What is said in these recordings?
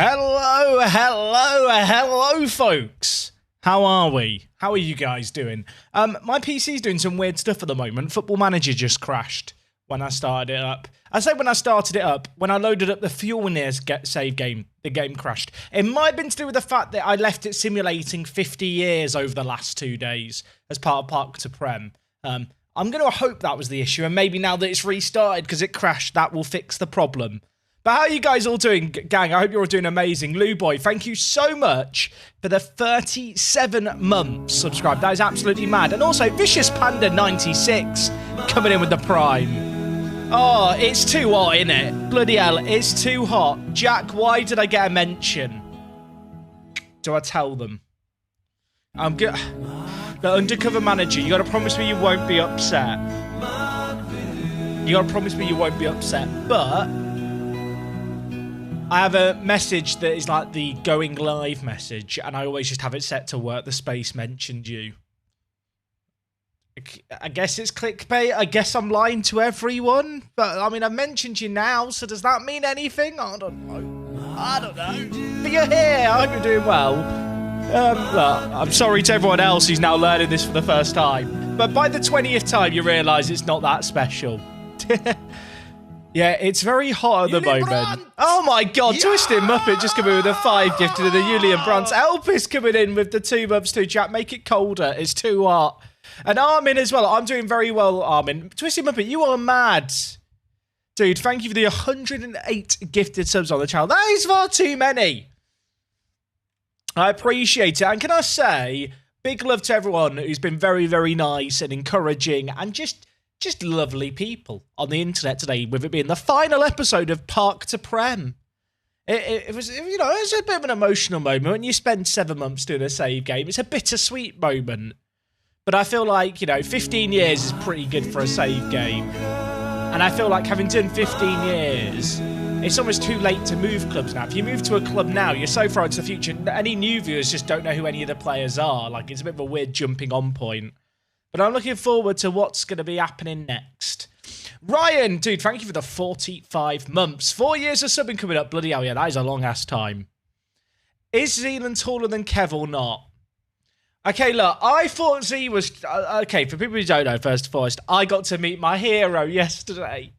Hello, folks. How are we? How are you guys doing? My PC's doing some weird stuff at the moment. Football Manager just crashed when I started it up. I say when I started it up, when I loaded up the Fjolnir's save game, the game crashed. It might have been to do with the fact that I left it simulating 50 years over the last 2 days as part of Park to Prem. I'm going to hope that was the issue, and maybe now that it's restarted because it crashed, that will fix the problem. But how are you guys all doing, gang? I hope you're all doing amazing. Lou Boy, thank you so much for the 37 months subscribed. That is absolutely mad. And also, Vicious Panda 96 coming in with the Prime. Oh, it's too hot, isn't it? Bloody hell, it's too hot. Jack, why did I get a mention? Do I tell them? I'm good. The undercover manager, you got to promise me you won't be upset. You got to promise me you won't be upset. But I have a message that is like the going live message, and I always just have it set to work. The space mentioned you. I guess it's clickbait. I guess I'm lying to everyone. But, I mean, I've mentioned you now, so does that mean anything? I don't know. But you're here. I hope you're doing well. Look, I'm sorry to everyone else who's now learning this for the first time. But by the 20th time, you realise it's not that special. Yeah, it's very hot at the moment. Oh my god, yeah! Twisted Muppet just coming with a 5 gifted to the Julian Brandt. Elpis coming in with the 2 months too, chat. Make it colder. It's too hot. And Armin as well. I'm doing very well, Armin. Twisted Muppet, you are mad. Dude, thank you for the 108 gifted subs on the channel. That is far too many. I appreciate it. And can I say, big love to everyone who's been very, very nice and encouraging and just lovely people on the internet today, with it being the final episode of Park to Prem. It was, you know, it was a bit of an emotional moment. When you spend 7 months doing a save game, it's a bittersweet moment. But I feel like, you know, 15 years is pretty good for a save game. And I feel like having done 15 years, it's almost too late to move clubs now. If you move to a club now, you're so far into the future, any new viewers just don't know who any of the players are. Like, it's a bit of a weird jumping on point. But I'm looking forward to what's going to be happening next. Ryan, dude, thank you for the 45 months. 4 years of subbing coming up. Bloody hell, yeah, that is a long-ass time. Is Zealand taller than Kev or not? Okay, look, I thought Z was... okay, for people who don't know, first and foremost, I got to meet my hero yesterday.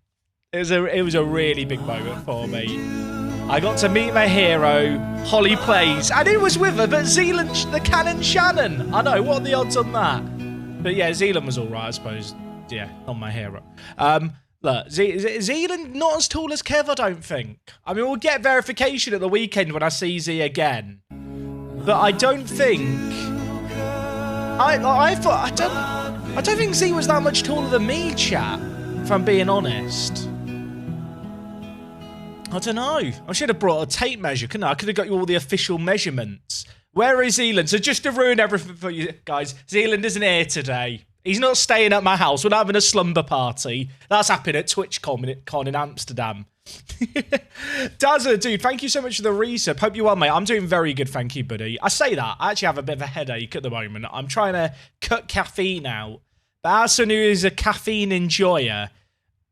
It was a really big moment for me. I got to meet my hero, Holly Plays, and it was with her, but Zealand, the Cannon Shannon. I know, what are the odds on that? But yeah, Zealand was all right, I suppose. Yeah, not my hero. Look, Zealand not as tall as Kev, I don't think. I mean, we'll get verification at the weekend when I see Z again. But I don't think... I don't think Z was that much taller than me, chat, if I'm being honest. I don't know. I should have brought a tape measure, couldn't I? I could have got you all the official measurements. Where is Zealand? So just to ruin everything for you guys, Zealand isn't here today. He's not staying at my house. We're not having a slumber party. That's happening at TwitchCon in Amsterdam. Dazza, dude, thank you so much for the resub. Hope you're well, mate. I'm doing very good, thank you, buddy. I say that. I actually have a bit of a headache at the moment. I'm trying to cut caffeine out. But as someone who is a caffeine enjoyer,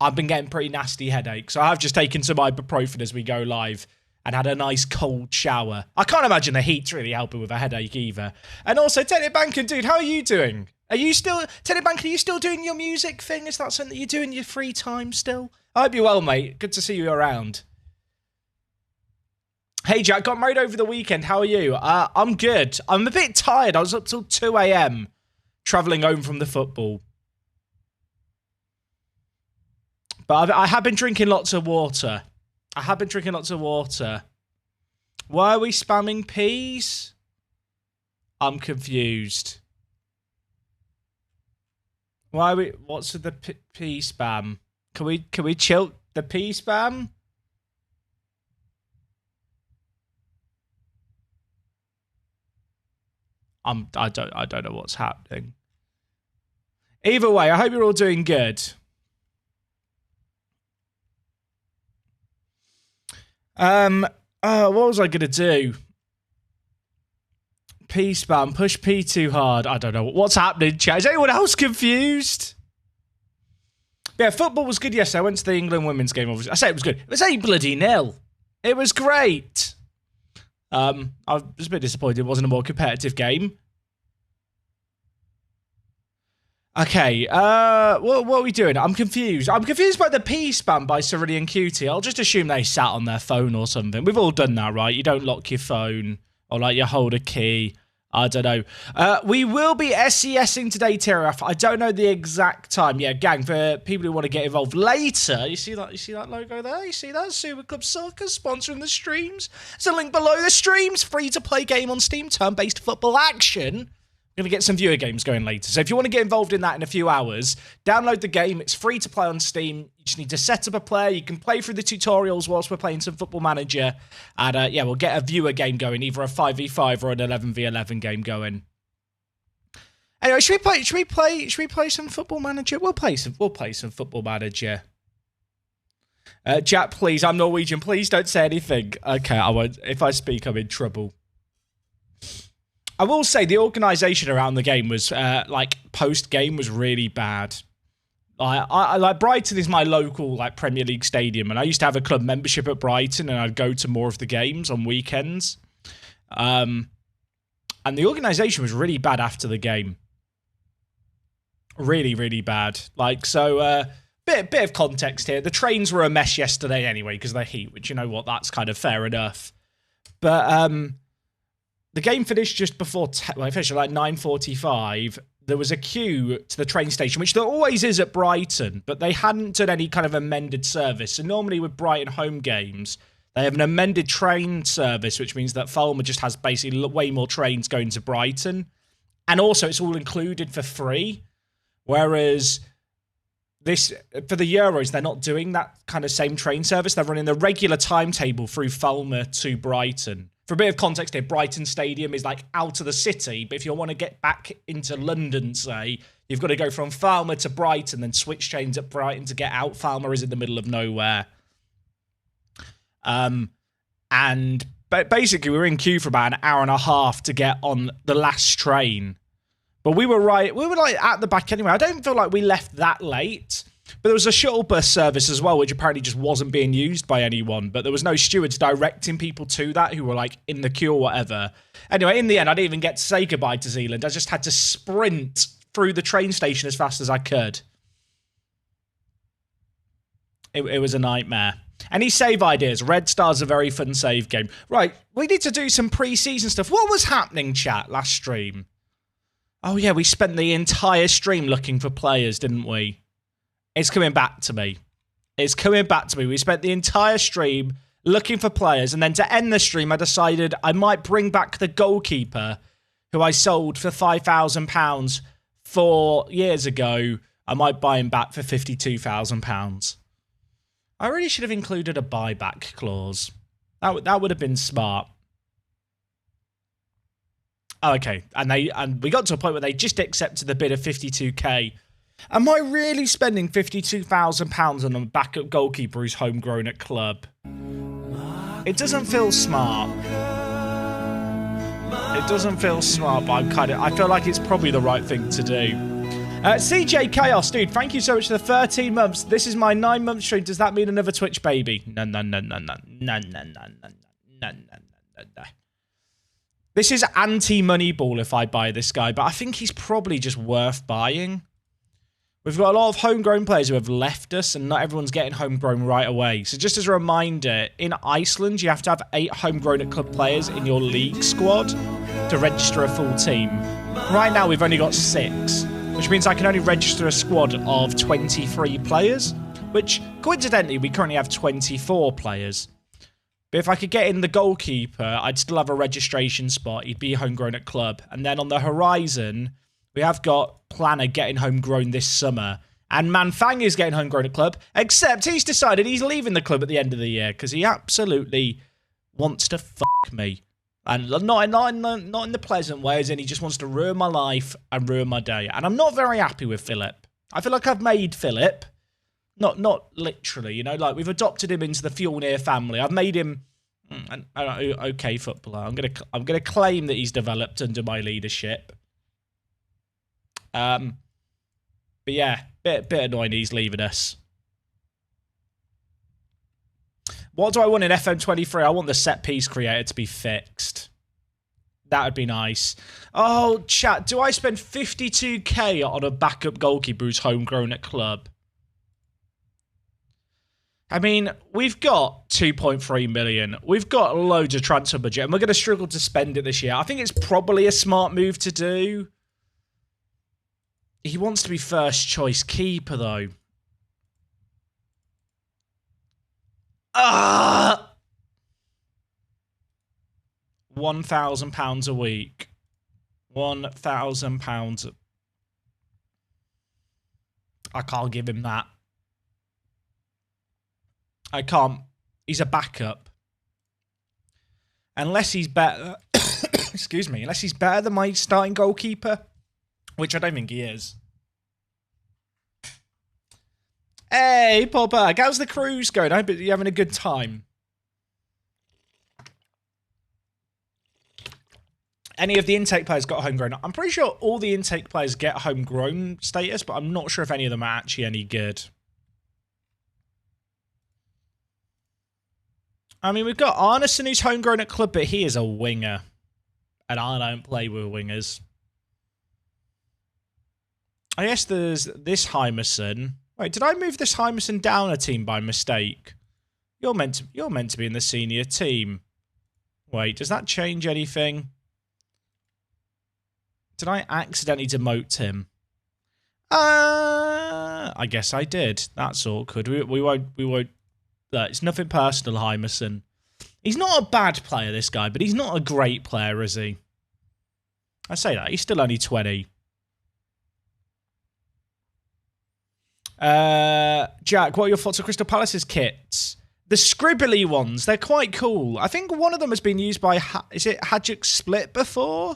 I've been getting pretty nasty headaches. So I have just taken some ibuprofen as we go live and had a nice cold shower. I can't imagine the heat's really helping with a headache either. And also, Tenny Banker, dude, how are you doing? Are you still... Tenny Banker, are you still doing your music thing? Is that something that you do in your free time still? I hope you're well, mate. Good to see you around. Hey, Jack, got married over the weekend. How are you? I'm good. I'm a bit tired. I was up till 2 a.m. travelling home from the football. But I have been drinking lots of water. Why are we spamming peas? I'm confused. Why are we... What's the pea spam? Can we chill the pea spam? I don't know what's happening. Either way, I hope you're all doing good. What was I gonna do? P spam, push P too hard. I don't know what's happening, chat. Is anyone else confused? Yeah, football was good yesterday. I went to the England women's game, obviously. I say it was good. It was 8-0. It was great. I was a bit disappointed it wasn't a more competitive game. Okay, what are we doing? I'm confused. I'm confused by the P spam by Cerulean Cutie. I'll just assume they sat on their phone or something. We've all done that, right? You don't lock your phone or like you hold a key. I don't know. We will be SESing today, Tiraf. I don't know the exact time. Yeah, gang, for people who want to get involved later, you see that logo there? You see that? Super Club Soccer sponsoring the streams. There's a link below the streams. Free-to-play game on Steam, turn-based football action. We're going to get some viewer games going later. So if you want to get involved in that in a few hours, download the game. It's free to play on Steam. You just need to set up a player. You can play through the tutorials whilst we're playing some Football Manager. And yeah, we'll get a viewer game going, either a 5v5 or an 11v11 game going. Anyway, should we play some Football Manager? We'll play some Football Manager. Jack, please, I'm Norwegian. Please don't say anything. Okay, I won't. If I speak, I'm in trouble. I will say the organisation around the game was, like, post-game was really bad. I like, Brighton is my local, like, Premier League stadium, and I used to have a club membership at Brighton, and I'd go to more of the games on weekends. And the organisation was really bad after the game. Really, really bad. Like, so, bit of context here. The trains were a mess yesterday anyway, because of the heat, which, you know what, that's kind of fair enough. But, the game finished just before, well, it finished at like 9:45. There was a queue to the train station, which there always is at Brighton, but they hadn't done any kind of amended service. So normally with Brighton home games, they have an amended train service, which means that Fulham just has basically way more trains going to Brighton. And also it's all included for free. Whereas this, for the Euros, they're not doing that kind of same train service. They're running the regular timetable through Fulham to Brighton. For a bit of context here, Brighton Stadium is like out of the city, but if you want to get back into London, say, you've got to go from Falmer to Brighton, then switch trains at Brighton to get out. Falmer is in the middle of nowhere. And basically, we were in queue for about an hour and a half to get on the last train. But we were like at the back anyway. I don't feel like we left that late. But there was a shuttle bus service as well, which apparently just wasn't being used by anyone. But there was no stewards directing people to that who were like in the queue or whatever. Anyway, in the end, I didn't even get to say goodbye to Zealand. I just had to sprint through the train station as fast as I could. It was a nightmare. Any save ideas? Red Star's a very fun save game. Right, we need to do some pre-season stuff. What was happening, chat, last stream? Oh yeah, we spent the entire stream looking for players, didn't we? It's coming back to me. It's coming back to me. We spent the entire stream looking for players, and then to end the stream, I decided I might bring back the goalkeeper who I sold for £5,000 4 years ago. I might buy him back for £52,000. I really should have included a buyback clause. That would have been smart. Oh, okay, and we got to a point where they just accepted the bid of 52k. Am I really spending £52,000 on a backup goalkeeper who's homegrown at club? It doesn't feel smart. It doesn't feel smart, but I feel like it's probably the right thing to do. CJ Chaos, dude, thank you so much for the 13 months. This is my 9-month stream. Does that mean another Twitch baby? No. This is anti-Moneyball if I buy this guy, but I think he's probably just worth buying. We've got a lot of homegrown players who have left us, and not everyone's getting homegrown right away. So just as a reminder, in Iceland, you have to have 8 homegrown at club players in your league squad to register a full team. Right now, we've only got 6, which means I can only register a squad of 23 players, which, coincidentally, we currently have 24 players. But if I could get in the goalkeeper, I'd still have a registration spot. He'd be homegrown at club. And then on the horizon, we have got Planner getting homegrown this summer. And Manfang is getting homegrown at club, except he's decided he's leaving the club at the end of the year because he absolutely wants to fuck me. And not in the pleasant way, as in he just wants to ruin my life and ruin my day. And I'm not very happy with Philip. I feel like I've made Philip, not literally, you know, like we've adopted him into the Fjolnir family. I've made him an okay footballer. I'm gonna claim that he's developed under my leadership. But yeah, bit annoying he's leaving us. What do I want in FM23? I want the set piece creator to be fixed. That would be nice. Oh, chat, do I spend 52k on a backup goalkeeper who's homegrown at club? I mean, we've got 2.3 million. We've got loads of transfer budget, and we're going to struggle to spend it this year. I think it's probably a smart move to do. He wants to be first choice keeper, though. £1,000 a week. £1,000. I can't give him that. I can't. He's a backup. Unless he's better. Excuse me. Unless he's better than my starting goalkeeper, which I don't think he is. Hey, Popper. How's the cruise going? I hope you're having a good time. Any of the intake players got homegrown? I'm pretty sure all the intake players get homegrown status, but I'm not sure if any of them are actually any good. I mean, we've got Arneson, who's homegrown at club, but he is a winger. And I don't play with wingers. I guess there's this Hymerson. Wait, did I move this Hymerson down a team by mistake? You're meant to be in the senior team. Wait, does that change anything? Did I accidentally demote him? I guess I did. That's awkward. We won't. It's nothing personal, Hymerson. He's not a bad player, this guy, but he's not a great player, is he? I say that. He's still only 20. Jack, what are your thoughts on Crystal Palace's kits? The scribbly ones, they're quite cool. I think one of them has been used by, is it Hajduk Split before?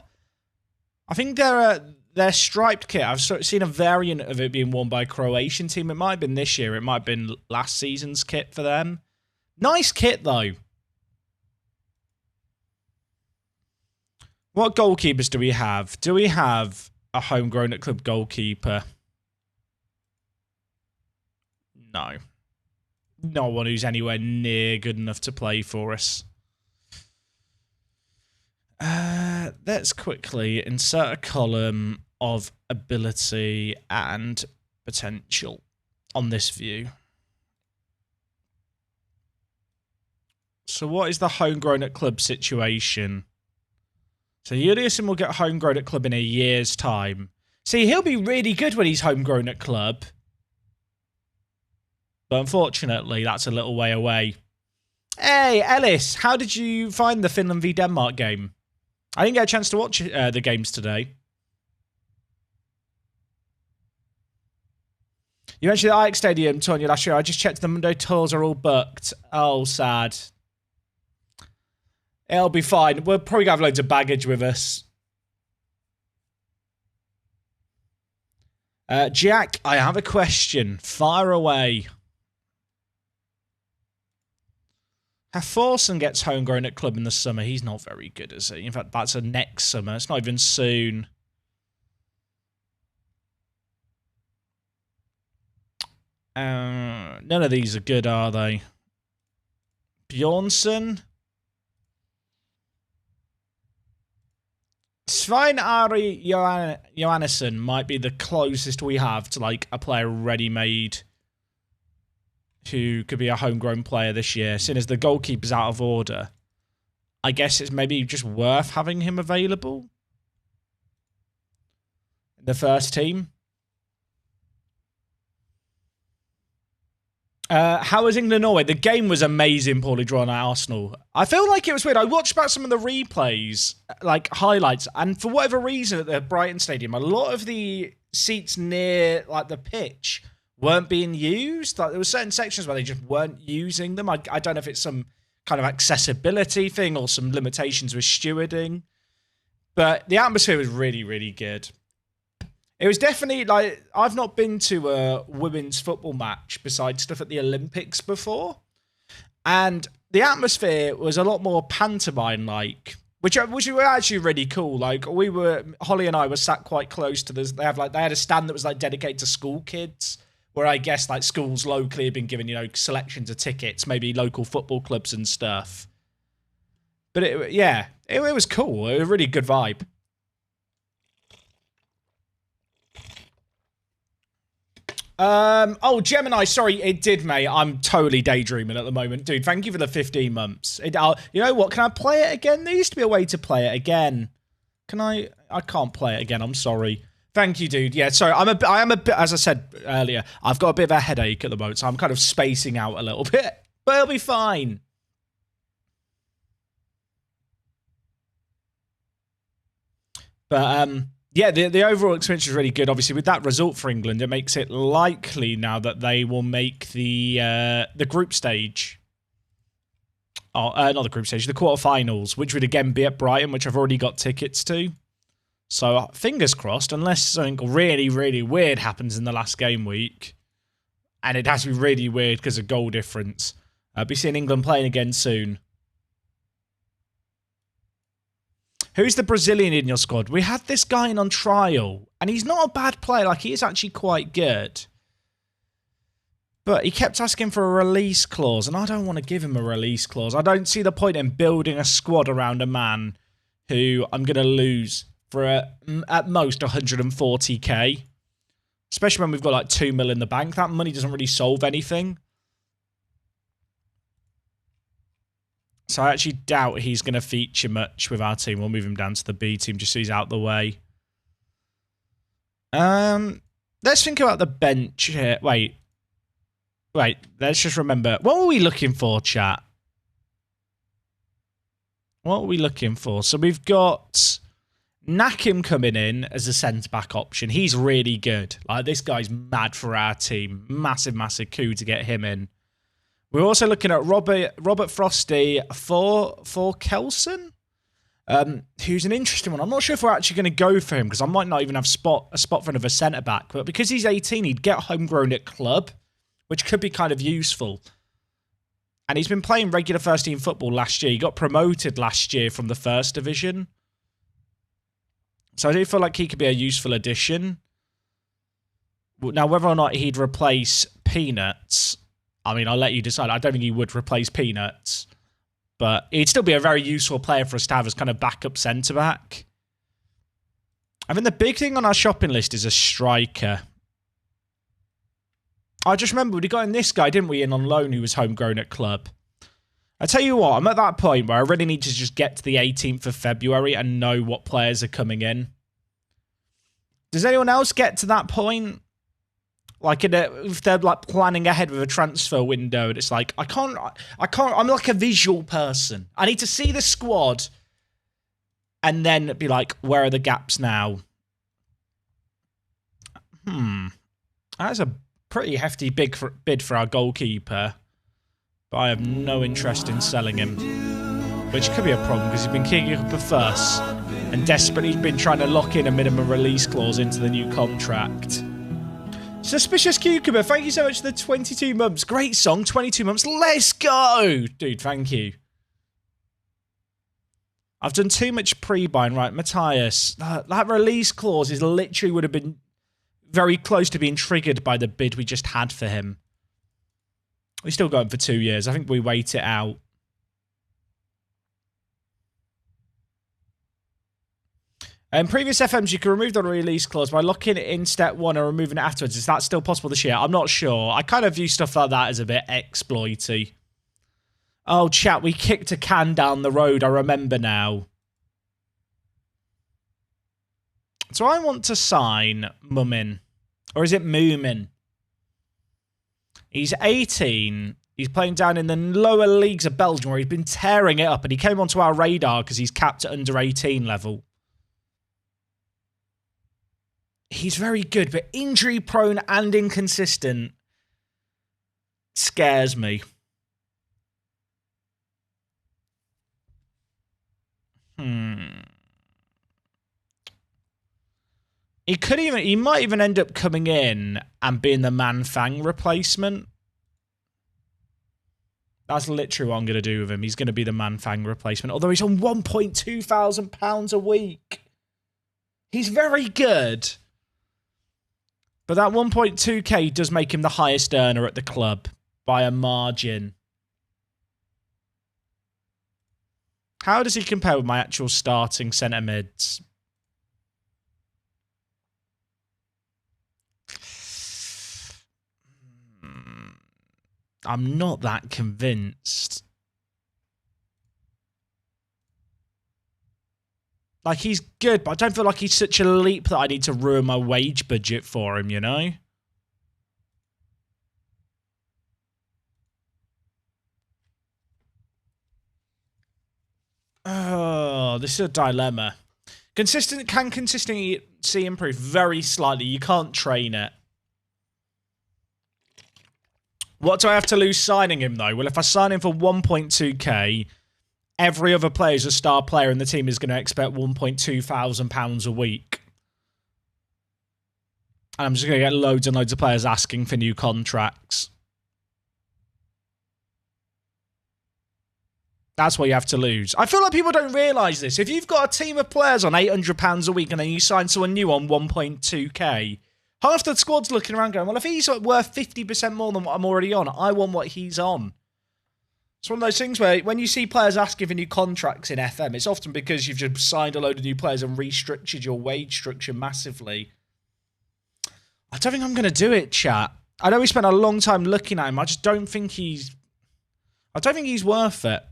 I think they're striped kit. I've seen a variant of it being worn by a Croatian team. It might have been this year. It might have been last season's kit for them. Nice kit, though. What goalkeepers do we have? Do we have a homegrown at club goalkeeper? No. No one who's anywhere near good enough to play for us. Let's quickly insert a column of ability and potential on this view. So what is the homegrown at club situation? So Juliusson will get homegrown at club in a year's time. See, he'll be really good when he's homegrown at club. But unfortunately, that's a little way away. Hey, Ellis, how did you find the Finland v Denmark game? I didn't get a chance to watch the games today. You mentioned the Ajax Stadium, Tonya, last year. I just checked the Monday tours are all booked. Oh, sad. It'll be fine. We'll probably have loads of baggage with us. Jack, I have a question. Fire away. Forson gets homegrown at club in the summer. He's not very good, is he? In fact, that's a next summer. It's not even soon. None of these are good, are they? Bjornsson. Svein Ari Johannesson might be the closest we have to like a player ready-made who could be a homegrown player this year. Seeing as the goalkeeper's out of order, I guess it's maybe just worth having him available in the first team. How was England-Norway? The game was amazing, poorly drawn at Arsenal. I feel like it was weird. I watched back some of the replays, like highlights, and for whatever reason at the Brighton Stadium, a lot of the seats near like the pitch weren't being used. Like there were certain sections where they just weren't using them. I don't know if it's some kind of accessibility thing or some limitations with stewarding, but the atmosphere was really, really good. It was definitely like, I've not been to a women's football match besides stuff at the Olympics before. And the atmosphere was a lot more pantomime-like, which were actually really cool. Like Holly and I were sat quite close to this. They had a stand that was like dedicated to school kids where I guess like schools locally have been given, you know, selections of tickets, maybe local football clubs and stuff. But it was cool. It was a really good vibe. Oh, Gemini, sorry, it did, mate. I'm totally daydreaming at the moment. Dude, thank you for the 15 months. You know what? Can I play it again? There used to be a way to play it again. Can I? I can't play it again. I'm sorry. Thank you, dude. Yeah, sorry. I am a bit, as I said earlier, I've got a bit of a headache at the moment, so I'm kind of spacing out a little bit. But it'll be fine. But, yeah, the overall experience is really good. Obviously, with that result for England, it makes it likely now that they will make the group stage. Oh, not the group stage, the quarterfinals, which would again be at Brighton, which I've already got tickets to. So fingers crossed, unless something really, really weird happens in the last game week, and it has to be really weird because of goal difference. I'll be seeing England playing again soon. Who's the Brazilian in your squad? We had this guy in on trial, and he's not a bad player. Like, he is actually quite good. But he kept asking for a release clause, and I don't want to give him a release clause. I don't see the point in building a squad around a man who I'm going to lose for, at most, 140k. Especially when we've got, like, 2 mil in the bank. That money doesn't really solve anything. So I actually doubt he's going to feature much with our team. We'll move him down to the B team just so he's out the way. Let's think about the bench here. Wait, let's just remember. What were we looking for, chat? What are we looking for? So we've got Nakim coming in as a centre-back option. He's really good. Like, this guy's mad for our team. Massive, massive coup to get him in. We're also looking at Robert Frosty for Kelson, who's an interesting one. I'm not sure if we're actually going to go for him because I might not even have a spot for another centre-back. But because he's 18, he'd get homegrown at club, which could be kind of useful. And he's been playing regular first-team football last year. He got promoted last year from the first division. So I do feel like he could be a useful addition. Now, whether or not he'd replace Peanuts, I mean, I'll let you decide. I don't think he would replace Peanuts, but he'd still be a very useful player for us to have as kind of backup centre-back. I mean, the big thing on our shopping list is a striker. I just remember we got in this guy, didn't we, in on loan who was homegrown at club. I tell you what, I'm at that point where I really need to just get to the 18th of February and know what players are coming in. Does anyone else get to that point? Like, if they're like planning ahead with a transfer window, and it's like, I can't, I'm like a visual person. I need to see the squad and then be like, where are the gaps now? That's a pretty hefty bid for our goalkeeper, but I have no interest in selling him, which could be a problem because he's been kicking up a fuss and desperately been trying to lock in a minimum release clause into the new contract. Suspicious Cucumber, thank you so much for the 22 months. Great song, 22 months. Let's go! Dude, thank you. I've done too much pre-buying. Right, Matthias, that release clause is literally would have been very close to being triggered by the bid we just had for him. We still got him for 2 years. I think we wait it out. In previous FMs, you can remove the release clause by locking it in step 1 and removing it afterwards. Is that still possible this year? I'm not sure. I kind of view stuff like that as a bit exploity. Oh, chat, we kicked a can down the road. I remember now. So I want to sign Moomin. Or is it Moomin? He's 18. He's playing down in the lower leagues of Belgium where he's been tearing it up. And he came onto our radar because he's capped at under 18 level. He's very good, but injury-prone and inconsistent scares me. He might even end up coming in and being the Man-Fang replacement. That's literally what I'm going to do with him. He's going to be the Man-Fang replacement. Although he's on £1,200 a week. He's very good. But that 1.2k does make him the highest earner at the club by a margin. How does he compare with my actual starting centre mids? I'm not that convinced. Like, he's good, but I don't feel like he's such a leap that I need to ruin my wage budget for him, you know? Oh, this is a dilemma. Can consistency improve? Very slightly. You can't train it. What do I have to lose signing him, though? Well, if I sign him for 1.2k, every other player is a star player and the team is going to expect £1,200 a week. And I'm just going to get loads and loads of players asking for new contracts. That's what you have to lose. I feel like people don't realise this. If you've got a team of players on £800 a week and then you sign someone new on 1.2k, half the squad's looking around going, well, if he's worth 50% more than what I'm already on, I want what he's on. It's one of those things where when you see players asking for new contracts in FM, it's often because you've just signed a load of new players and restructured your wage structure massively. I don't think I'm going to do it, chat. I know we spent a long time looking at him. I just don't think he's... I don't think he's worth it.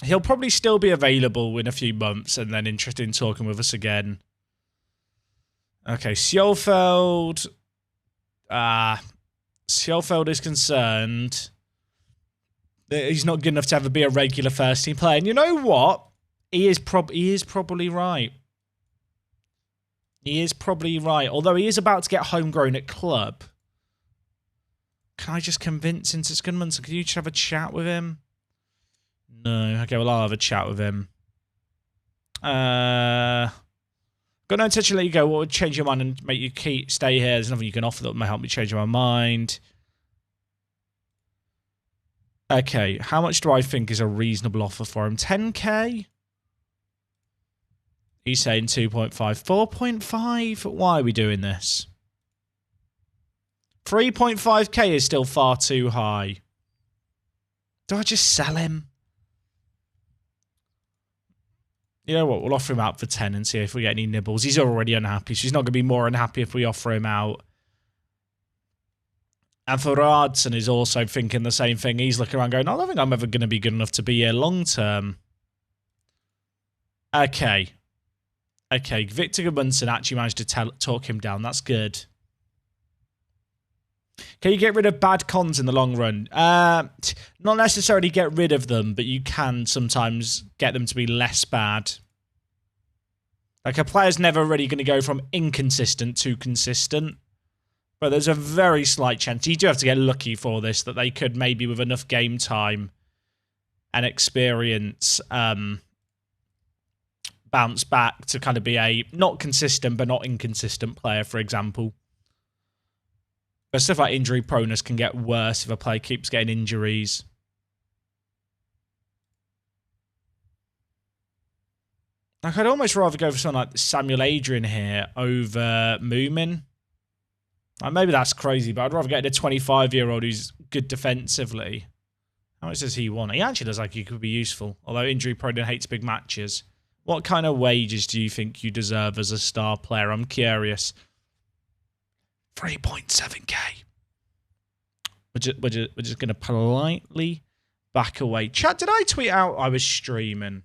He'll probably still be available in a few months and then interested in talking with us again. Okay, Sjolfeld. Sjolfeld is concerned that he's not good enough to ever be a regular first team player. And you know what? He is probably right. He is probably right. Although he is about to get homegrown at club. Can I just convince him to Skunmunson? Can you just have a chat with him? No. Okay, well, I'll have a chat with him. Got no intention to let you go. What would change your mind and make you stay here? There's nothing you can offer that might help me change my mind. Okay, how much do I think is a reasonable offer for him? 10k? He's saying 2.5. 4.5? Why are we doing this? 3.5k is still far too high. Do I just sell him? You know what? We'll offer him out for 10 and see if we get any nibbles. He's already unhappy, so he's not going to be more unhappy if we offer him out. And for Addons is also thinking the same thing. He's looking around going, I don't think I'm ever going to be good enough to be here long term. Okay. Okay, Victor Munson actually managed to talk him down. That's good. Can you get rid of bad cons in the long run? Not necessarily get rid of them, but you can sometimes get them to be less bad. Like, a player's never really going to go from inconsistent to consistent. But there's a very slight chance. You do have to get lucky for this, that they could maybe, with enough game time and experience, bounce back to kind of be a not consistent but not inconsistent player, for example. But stuff like injury proneness can get worse if a player keeps getting injuries. Like, I'd almost rather go for someone like Samuel Adrian here over Moomin. Like, maybe that's crazy, but I'd rather get a 25-year-old who's good defensively. How much does he want? He actually does like he could be useful, although injury prone and hates big matches. What kind of wages do you think you deserve as a star player? I'm curious. 3.7k. We're just going to politely back away. Chat, did I tweet out I was streaming?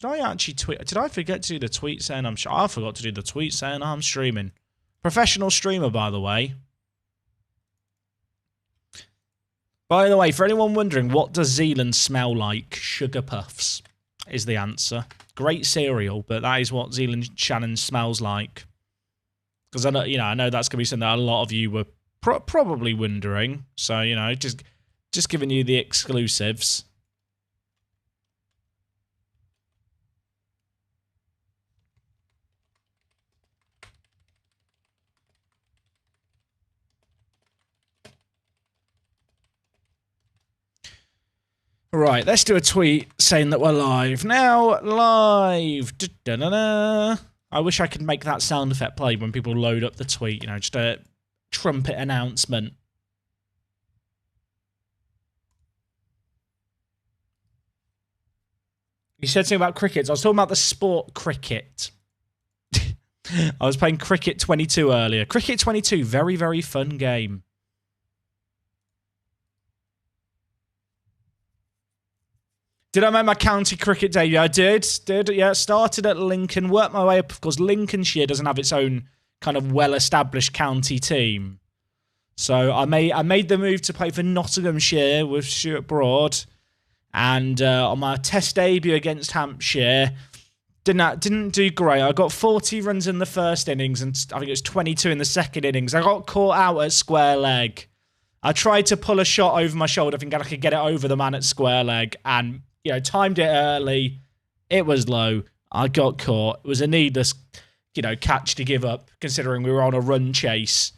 Did I actually tweet? Did I forget to do the tweet saying I'm... I forgot to do the tweet saying I'm streaming. Professional streamer, by the way. By the way, for anyone wondering, what does Zealand smell like? Sugar Puffs is the answer. Great cereal, but that is what Zealand Shannon smells like. Because I know, I know that's going to be something that a lot of you were probably wondering. So, just giving you the exclusives. Right, let's do a tweet saying that we're live. Now, live. Da-da-da-da. I wish I could make that sound effect play when people load up the tweet, you know, just a trumpet announcement. You said something about cricket. I was talking about the sport cricket. I was playing Cricket 22 earlier. Cricket 22, very, very fun game. Did I make my county cricket debut? I did. Yeah, started at Lincoln, worked my way up. Of course, Lincolnshire doesn't have its own kind of well-established county team. So I made the move to play for Nottinghamshire with Stuart Broad. And on my test debut against Hampshire, didn't do great. I got 40 runs in the first innings, and I think it was 22 in the second innings. I got caught out at square leg. I tried to pull a shot over my shoulder, thinking I could get it over the man at square leg, and timed it early. It was low. I got caught. It was a needless, catch to give up, considering we were on a run chase,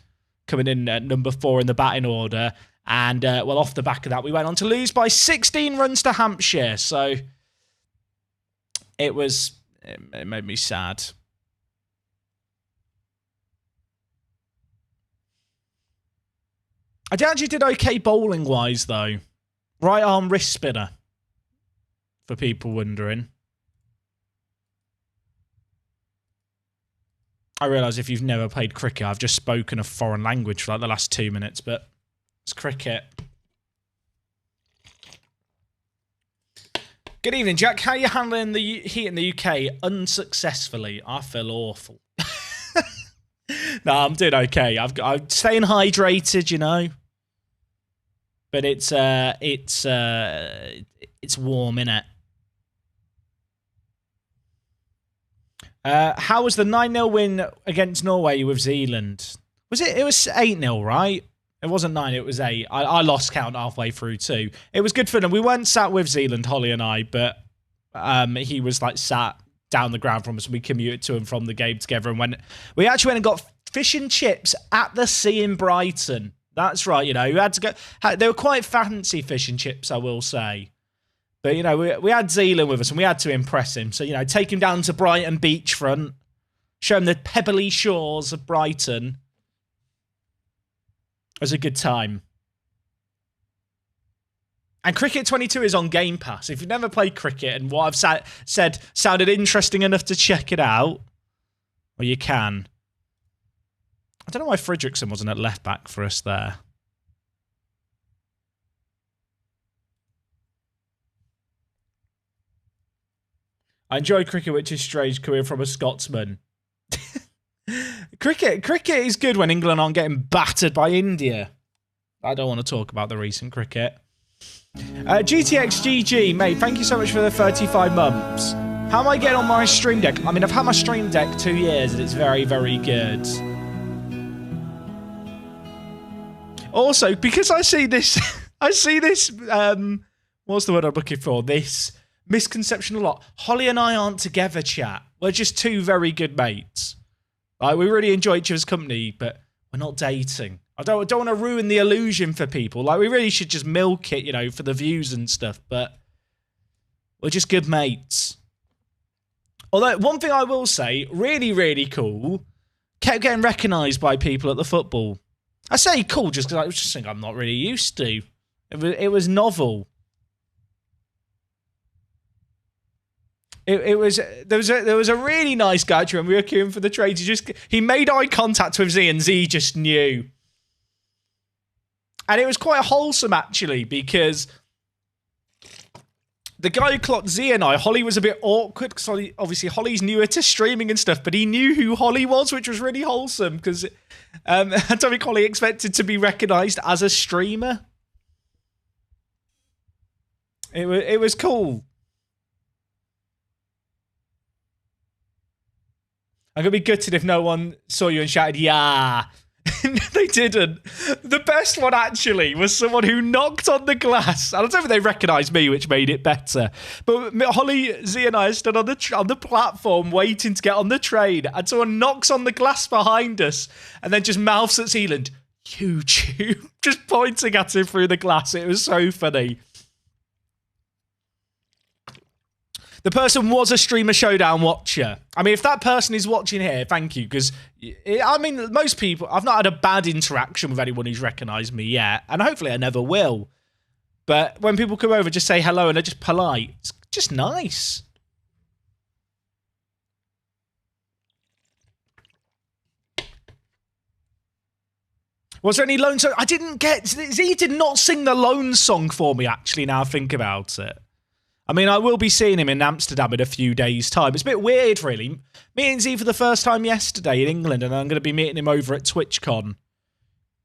coming in at number 4 in the batting order. And, off the back of that, we went on to lose by 16 runs to Hampshire. So it made me sad. I actually did okay bowling-wise, though. Right arm wrist spinner, for people wondering. I realise if you've never played cricket, I've just spoken a foreign language for like the last 2 minutes, but it's cricket. Good evening, Jack. How are you handling the heat in the UK unsuccessfully? I feel awful. No, I'm doing okay. I'm staying hydrated, but it's warm, innit? How was the 9-0 win against Norway with Zealand? It was 8-0, right? It wasn't 9, it was 8. I lost count halfway through too. It was good fun, and we weren't sat with Zealand, Holly and I, but he was like sat down the ground from us, and we commuted to and from the game together, and we actually went and got fish and chips at the sea in Brighton. That's right, we had to go. They were quite fancy fish and chips, I will say. But, we had Zealand with us, and we had to impress him. So, take him down to Brighton beachfront, show him the pebbly shores of Brighton. It was a good time. And Cricket 22 is on Game Pass. If you've never played cricket and what I've said sounded interesting enough to check it out, well, you can. I don't know why Fredrickson wasn't at left back for us there. I enjoy cricket, which is strange coming from a Scotsman. Cricket is good when England aren't getting battered by India. I don't want to talk about the recent cricket. GTXGG, mate, thank you so much for the 35 months. How am I getting on my Stream Deck? I mean, I've had my Stream Deck 2 years and it's very, very good. Also, because I see this, what's the word I'm looking for? This misconception a lot. Holly and I aren't together, chat. We're just two very good mates. Like, we really enjoy each other's company, but we're not dating. I don't want to ruin the illusion for people. Like, we really should just milk it, for the views and stuff, but we're just good mates. Although, one thing I will say, really, really cool, kept getting recognised by people at the football. I say cool just because I was just something I'm not really used to. It was novel. There was a really nice guy when we were queuing for the trade. He made eye contact with Z, and Z just knew. And it was quite wholesome, actually, because the guy who clocked Z and I, Holly, was a bit awkward because obviously Holly's newer to streaming and stuff, but he knew who Holly was, which was really wholesome because I don't think Holly expected to be recognised as a streamer. It was cool. I'm going to be gutted if no one saw you and shouted, yeah. They didn't. The best one, actually, was someone who knocked on the glass. I don't know if they recognised me, which made it better. But Holly, Z and I stood on the platform waiting to get on the train, and someone knocks on the glass behind us and then just mouths at Zealand, YouTube, just pointing at him through the glass. It was so funny. The person was a Streamer Showdown watcher. I mean, if that person is watching here, thank you, because, I mean, most people, I've not had a bad interaction with anyone who's recognised me yet, and hopefully I never will. But when people come over, just say hello, and they're just polite. It's just nice. Was there any Lone song? I didn't get... Z did not sing the Lone song for me, actually, now I think about it. I mean, I will be seeing him in Amsterdam in a few days' time. It's a bit weird, really. Meeting Z for the first time yesterday in England, and I'm going to be meeting him over at TwitchCon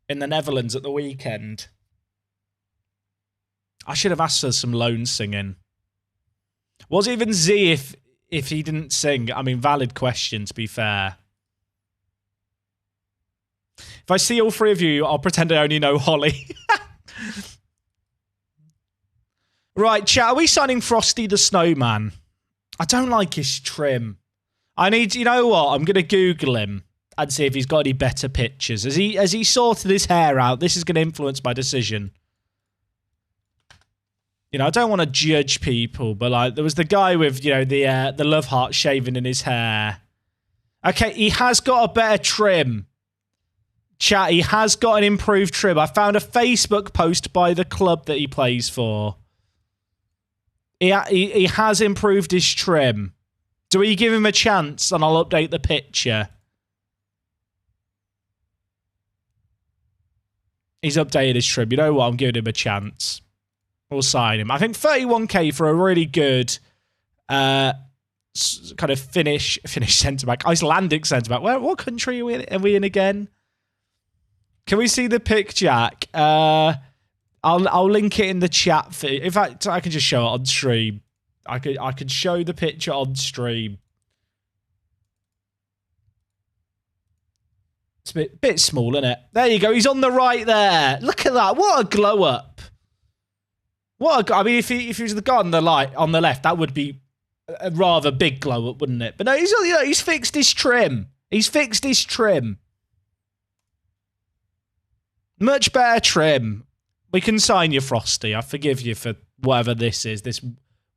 in the Netherlands at the weekend. I should have asked for some Lone singing. Was even Z if he didn't sing? I mean, valid question, to be fair. If I see all three of you, I'll pretend I only know Holly. Right, chat, are we signing Frosty the Snowman? I don't like his trim. I need, you know what? I'm going to Google him and see if he's got any better pictures. As he sorted his hair out, this is going to influence my decision. You know, I don't want to judge people, but like, there was the guy with, you know, the love heart shaving in his hair. Okay, he has got a better trim. Chat, he has got an improved trim. I found a Facebook post by the club that he plays for. He has improved his trim. Do we give him a chance and I'll update the picture? He's updated his trim. You know what? I'm giving him a chance. We'll sign him. I think 31k for a really good kind of Finnish centre-back. Icelandic centre-back. What country are we in again? Can we see the pic, Jack? I'll link it in the chat. In fact, I can just show it on stream. I could show the picture on stream. It's a bit small, isn't it? There you go. He's on the right there. Look at that. What a glow up. I mean, if he was the guy on the left, that would be a rather big glow up, wouldn't it? But no, he's fixed his trim. He's fixed his trim. Much better trim. We can sign you, Frosty. I forgive you for whatever this is, this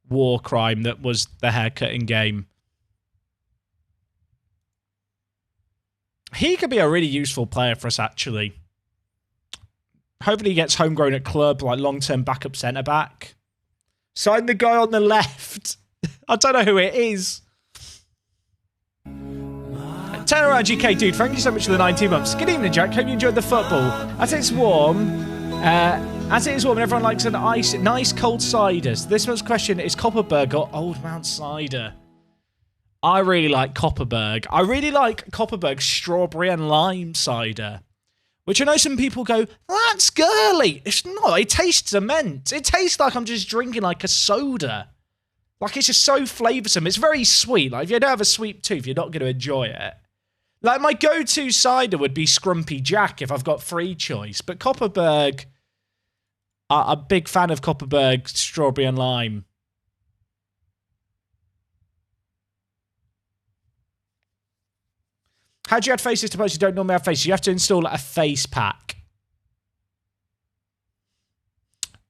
war crime that was the haircutting game. He could be a really useful player for us, actually. Hopefully he gets homegrown at club, like long-term backup centre-back. Sign the guy on the left. I don't know who it is. Turn around, GK dude. Thank you so much for the 19 months. Good evening, Jack. Hope you enjoyed the football. As it's warm, and everyone likes an nice cold ciders. This month's question is Copperberg or Old Mount Cider. I really like Copperberg. I really like Copperberg's strawberry and lime cider, which I know some people go, that's girly. It's not. It tastes immense. It tastes like I'm just drinking like a soda. Like, it's just so flavoursome. It's very sweet. Like, if you don't have a sweet tooth, you're not going to enjoy it. Like, my go-to cider would be Scrumpy Jack if I've got free choice. But Copperberg, I'm a big fan of Copperberg strawberry and lime. How do you add faces to posts you don't normally have faces? You have to install a face pack.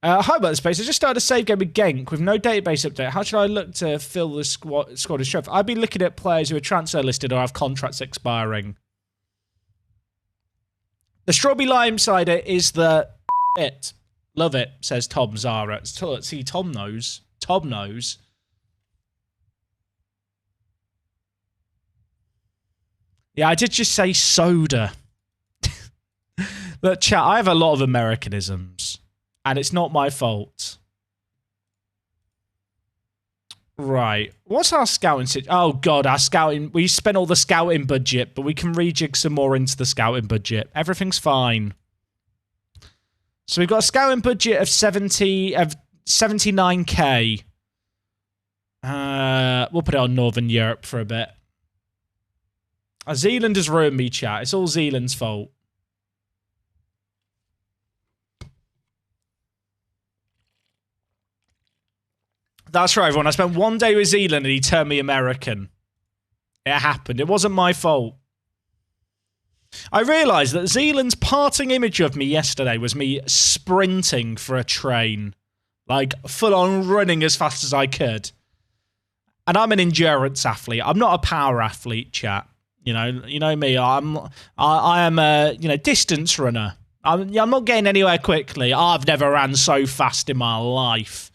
Hi about the space. I just started a save game with Genk with no database update. How should I look to fill the squad of strength? I'd be looking at players who are transfer listed or have contracts expiring. The strawberry lime cider is the it. Love it, says Tom Zara. See, Tom knows. Tom knows. Yeah, I did just say soda. Look, chat, I have a lot of Americanisms. And it's not my fault. Right. What's our scouting situation? Oh, God, our scouting. We spent all the scouting budget, but we can rejig some more into the scouting budget. Everything's fine. So we've got a scouting budget of 79k. We'll put it on Northern Europe for a bit. Zealand has ruined me, chat. It's all Zealand's fault. That's right, everyone. I spent one day with Zealand and he turned me American. It happened. It wasn't my fault. I realised that Zealand's parting image of me yesterday was me sprinting for a train. Like, full on running as fast as I could. And I'm an endurance athlete. I'm not a power athlete, chat. You know me. I am a distance runner. I'm not getting anywhere quickly. I've never ran so fast in my life.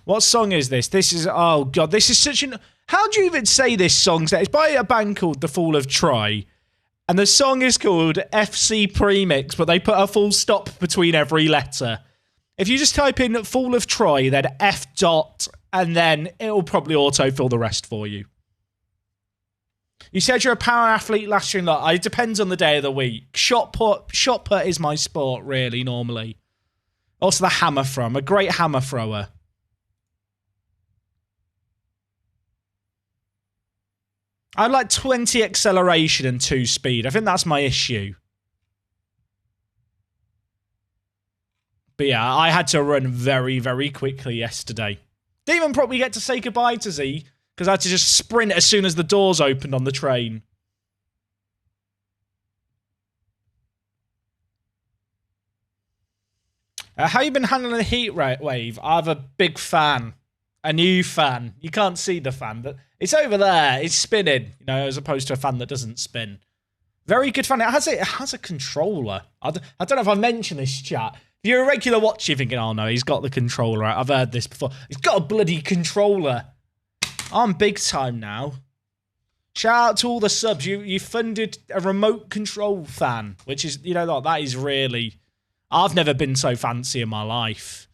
What song is this? This is, oh god, this is such an... How do you even say this song? It's by a band called The Fall of Troy. And the song is called FC Premix, but they put a full stop between every letter. If you just type in Fall of Troy, then F dot, and then it'll probably autofill the rest for you. You said you're a power athlete last year. Look, it depends on the day of the week. Shot put is my sport, really, normally. Also the hammer throw. I'm a great hammer thrower. I like 20 acceleration and 2 speed. I think that's my issue. But yeah, I had to run very, very quickly yesterday. Didn't even probably get to say goodbye to Z, because I had to just sprint as soon as the doors opened on the train. How you been handling the heat wave? I have a big fan. A new fan. You can't see the fan, but it's over there. It's spinning, as opposed to a fan that doesn't spin. Very good fan. It has a controller. I don't know if I mentioned this, chat. If you're a regular watcher, you're thinking, oh no, he's got the controller. I've heard this before. He's got a bloody controller. I'm big time now. Shout out to all the subs. You funded a remote control fan, which is, that is really... I've never been so fancy in my life.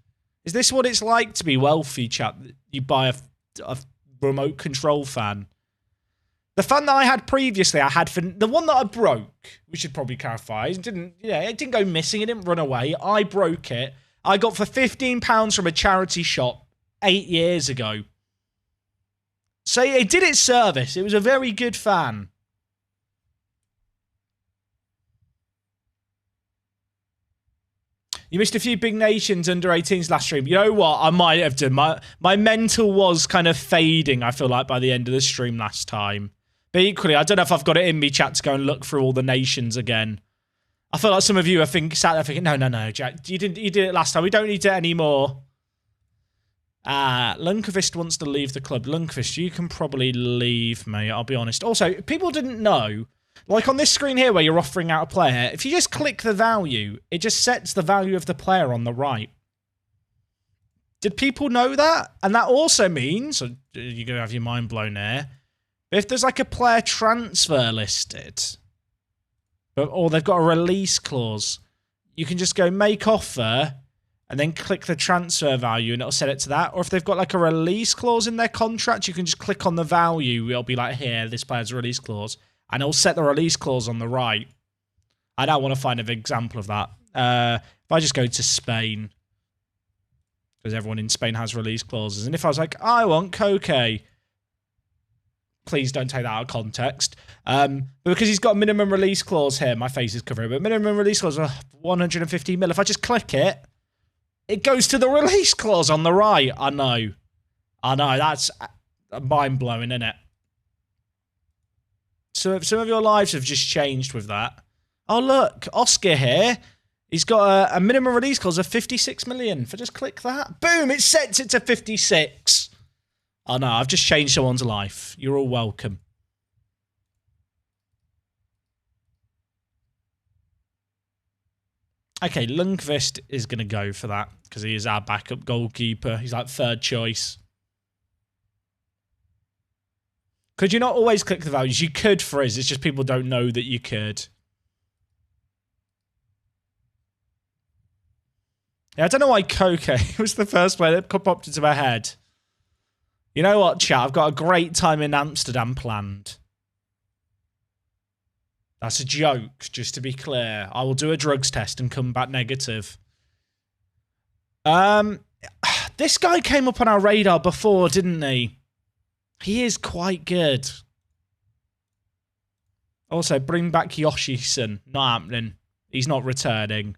Is this what it's like to be wealthy, chat? You buy a remote control fan. The fan that I had previously, I had for the one that I broke. We should probably clarify. It didn't go missing. It didn't run away. I broke it. I got for £15 from a charity shop 8 years ago. So it did its service. It was a very good fan. You missed a few big nations under 18s last stream. You know what? I might have done. My mental was kind of fading, I feel like, by the end of the stream last time. But equally, I don't know if I've got it in me, chat, to go and look through all the nations again. I feel like some of you are sat there thinking, no, Jack, you did it last time. We don't need it anymore. Lundqvist wants to leave the club. Lundqvist, you can probably leave, mate. I'll be honest. Also, people didn't know... Like on this screen here where you're offering out a player, if you just click the value, it just sets the value of the player on the right. Did people know that? And that also means, you're going to have your mind blown there, but if there's like a player transfer listed, or they've got a release clause, you can just go make offer and then click the transfer value and it'll set it to that. Or if they've got like a release clause in their contract, you can just click on the value. It'll be like, here, this player's release clause. And it'll set the release clause on the right. I don't want to find an example of that. If I just go to Spain, because everyone in Spain has release clauses. And if I was like, I want Koke, please don't take that out of context. But because he's got a minimum release clause here, my face is covering it, but minimum release clause of 150 mil. If I just click it, it goes to the release clause on the right. I know, that's mind-blowing, isn't it? So some of your lives have just changed with that. Oh, look, Oscar here. He's got a minimum release clause of 56 million. If I just click that, boom, it sets it to 56. Oh, no, I've just changed someone's life. You're all welcome. Okay, Lundqvist is going to go for that because he is our backup goalkeeper. He's like third choice. Could you not always click the values? You could, Frizz. It's just people don't know that you could. Yeah, I don't know why Koke was the first player that popped into my head. You know what, chat? I've got a great time in Amsterdam planned. That's a joke, just to be clear. I will do a drugs test and come back negative. This guy came up on our radar before, didn't he? He is quite good. Also, bring back Yoshi-san. Not happening. He's not returning.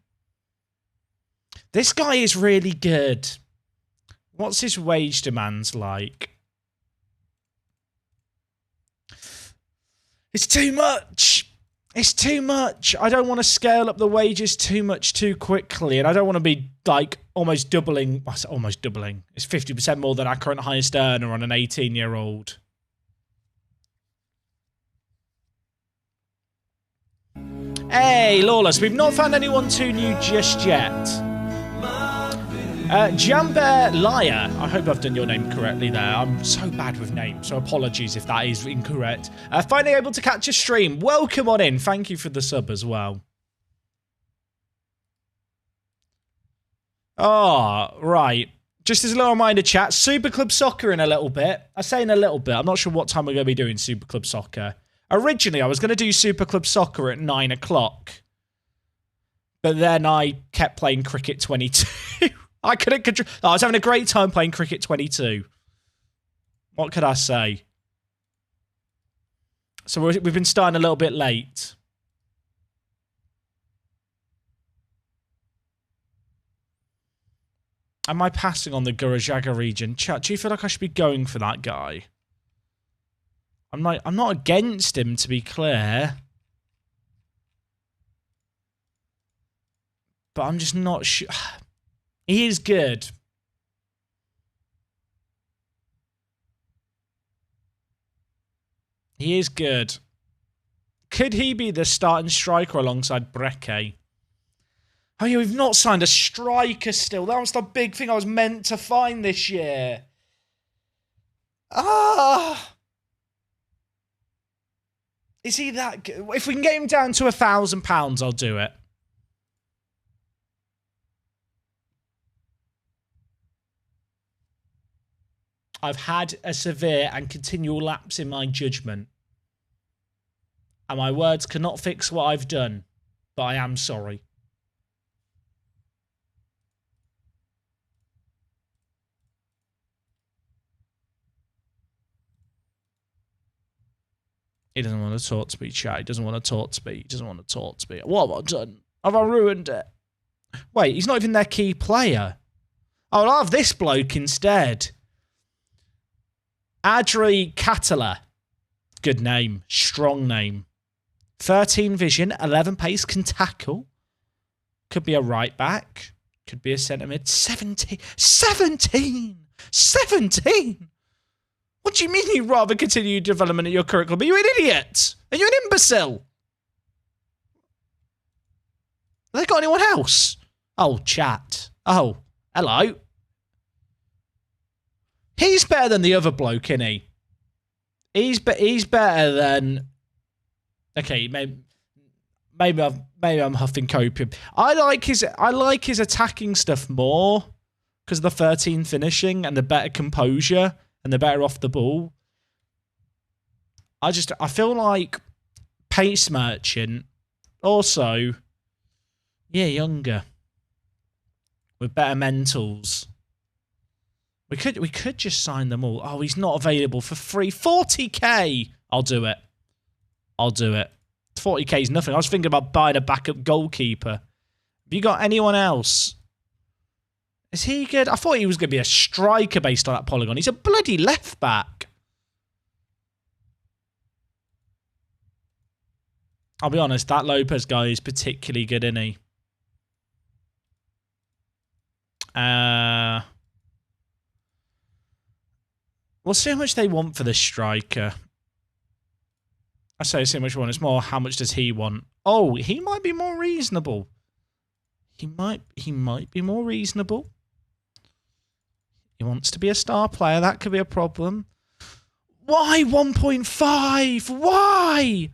This guy is really good. What's his wage demands like? It's too much. It's too much. I don't want to scale up the wages too much too quickly. And I don't want to be, like, almost doubling. I said almost doubling. It's 50% more than our current highest earner on an 18-year-old. Hey, Lawless, we've not found anyone too new just yet. Jamber Liar, I hope I've done your name correctly there. I'm so bad with names, so apologies if that is incorrect. Finally able to catch a stream. Welcome on in. Thank you for the sub as well. Oh, right. Just as a little reminder, chat, Super Club Soccer in a little bit. I say in a little bit. I'm not sure what time we're going to be doing Super Club Soccer. Originally, I was going to do Super Club Soccer at 9 o'clock. But then I kept playing Cricket 22. I couldn't control. I was having a great time playing Cricket 22. What could I say? So we've been starting a little bit late. Am I passing on the Gurajaga region? Chat, do you feel like I should be going for that guy? I'm not against him, to be clear. But I'm just not sure. He is good. He is good. Could he be the starting striker alongside Breke? Oh yeah, we've not signed a striker still. That was the big thing I was meant to find this year. Is he that good? If we can get him down to £1,000, I'll do it. I've had a severe and continual lapse in my judgment. And my words cannot fix what I've done. But I am sorry. He doesn't want to talk to me, chat. He doesn't want to talk to me. He doesn't want to talk to me. What have I done? Have I ruined it? Wait, he's not even their key player. I'll have this bloke instead. Adri Catala. Good name. Strong name. 13 vision, 11 pace, can tackle. Could be a right back. Could be a centre mid. 17. 17! 17! What do you mean you'd rather continue development at your current club? Are you an idiot? Are you an imbecile? Have they got anyone else? Oh, chat. Oh, hello. He's better than the other bloke, isn't he? He's better than... Okay, maybe I'm huffing copium. I like his attacking stuff more because of the 13 finishing and the better composure and the better off the ball. I feel like Pace Merchant also, yeah, younger with better mentals. We could just sign them all. Oh, he's not available for free. 40k. I'll do it. 40k is nothing. I was thinking about buying a backup goalkeeper. Have you got anyone else? Is he good? I thought he was going to be a striker based on that polygon. He's a bloody left back. I'll be honest, that Lopez guy is particularly good, isn't he? We'll see how much they want for this striker. I say see how much we want. It's more how much does he want. Oh, he might be more reasonable. He might be more reasonable. He wants to be a star player. That could be a problem. Why 1.5? Why?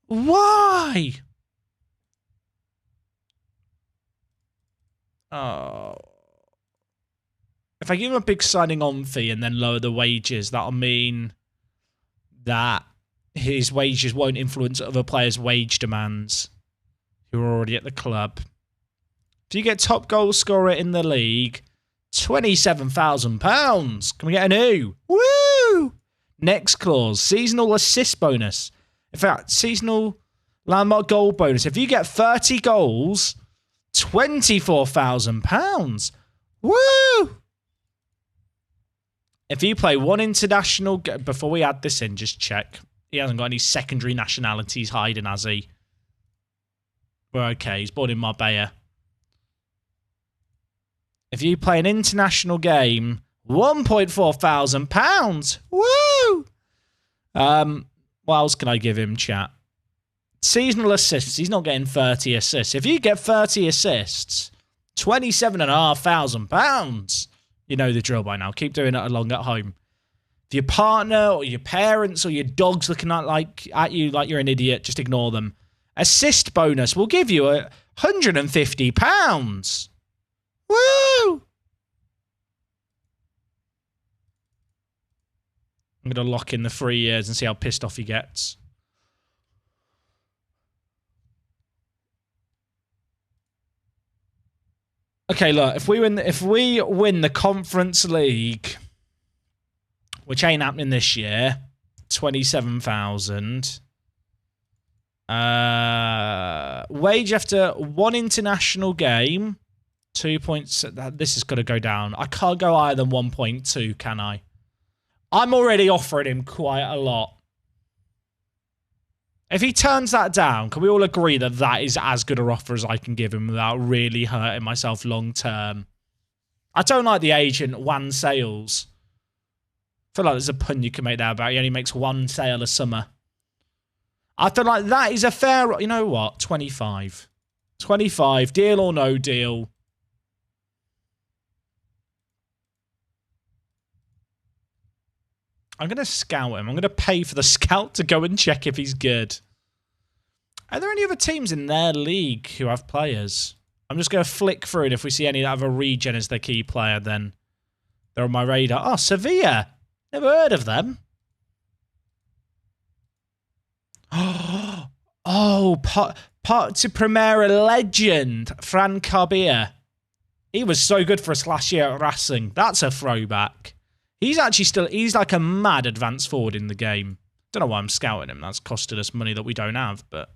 Why? Oh. If I give him a big signing on fee and then lower the wages, that'll mean that his wages won't influence other players' wage demands who are already at the club. If you get top goal scorer in the league, £27,000. Can we get a new? Woo! Next clause, seasonal assist bonus. In fact, seasonal landmark goal bonus. If you get 30 goals, £24,000. Woo! If you play one international... Before we add this in, just check. He hasn't got any secondary nationalities hiding, has he? We're okay. He's born in Marbella. If you play an international game, £1,400. Woo! What else can I give him, chat? Seasonal assists. He's not getting 30 assists. If you get 30 assists, £27,500. You know the drill by now. Keep doing it along at home. If your partner or your parents or your dog's looking at you like you're an idiot, just ignore them. Assist bonus will give you £150. Woo! I'm going to lock in the 3 years and see how pissed off he gets. Okay, look, if we win the Conference League, which ain't happening this year, 27,000. Wage after one international game, 2 points. This has got to go down. I can't go higher than 1.2, can I? I'm already offering him quite a lot. If he turns that down, can we all agree that that is as good an offer as I can give him without really hurting myself long term? I don't like the agent Juan Sales. I feel like there's a pun you can make there about he only makes one sale a summer. I feel like that is a fair... You know what? 25. 25. Deal or no deal. I'm going to scout him. I'm going to pay for the scout to go and check if he's good. Are there any other teams in their league who have players? I'm just going to flick through it. If we see any that have a regen as their key player, then they're on my radar. Oh, Sevilla. Never heard of them. Oh, part to Primera legend, Fran Carbia. He was so good for us last year at Racing. That's a throwback. He's actually still... He's like a mad advance forward in the game. Don't know why I'm scouting him. That's costed us money that we don't have, but...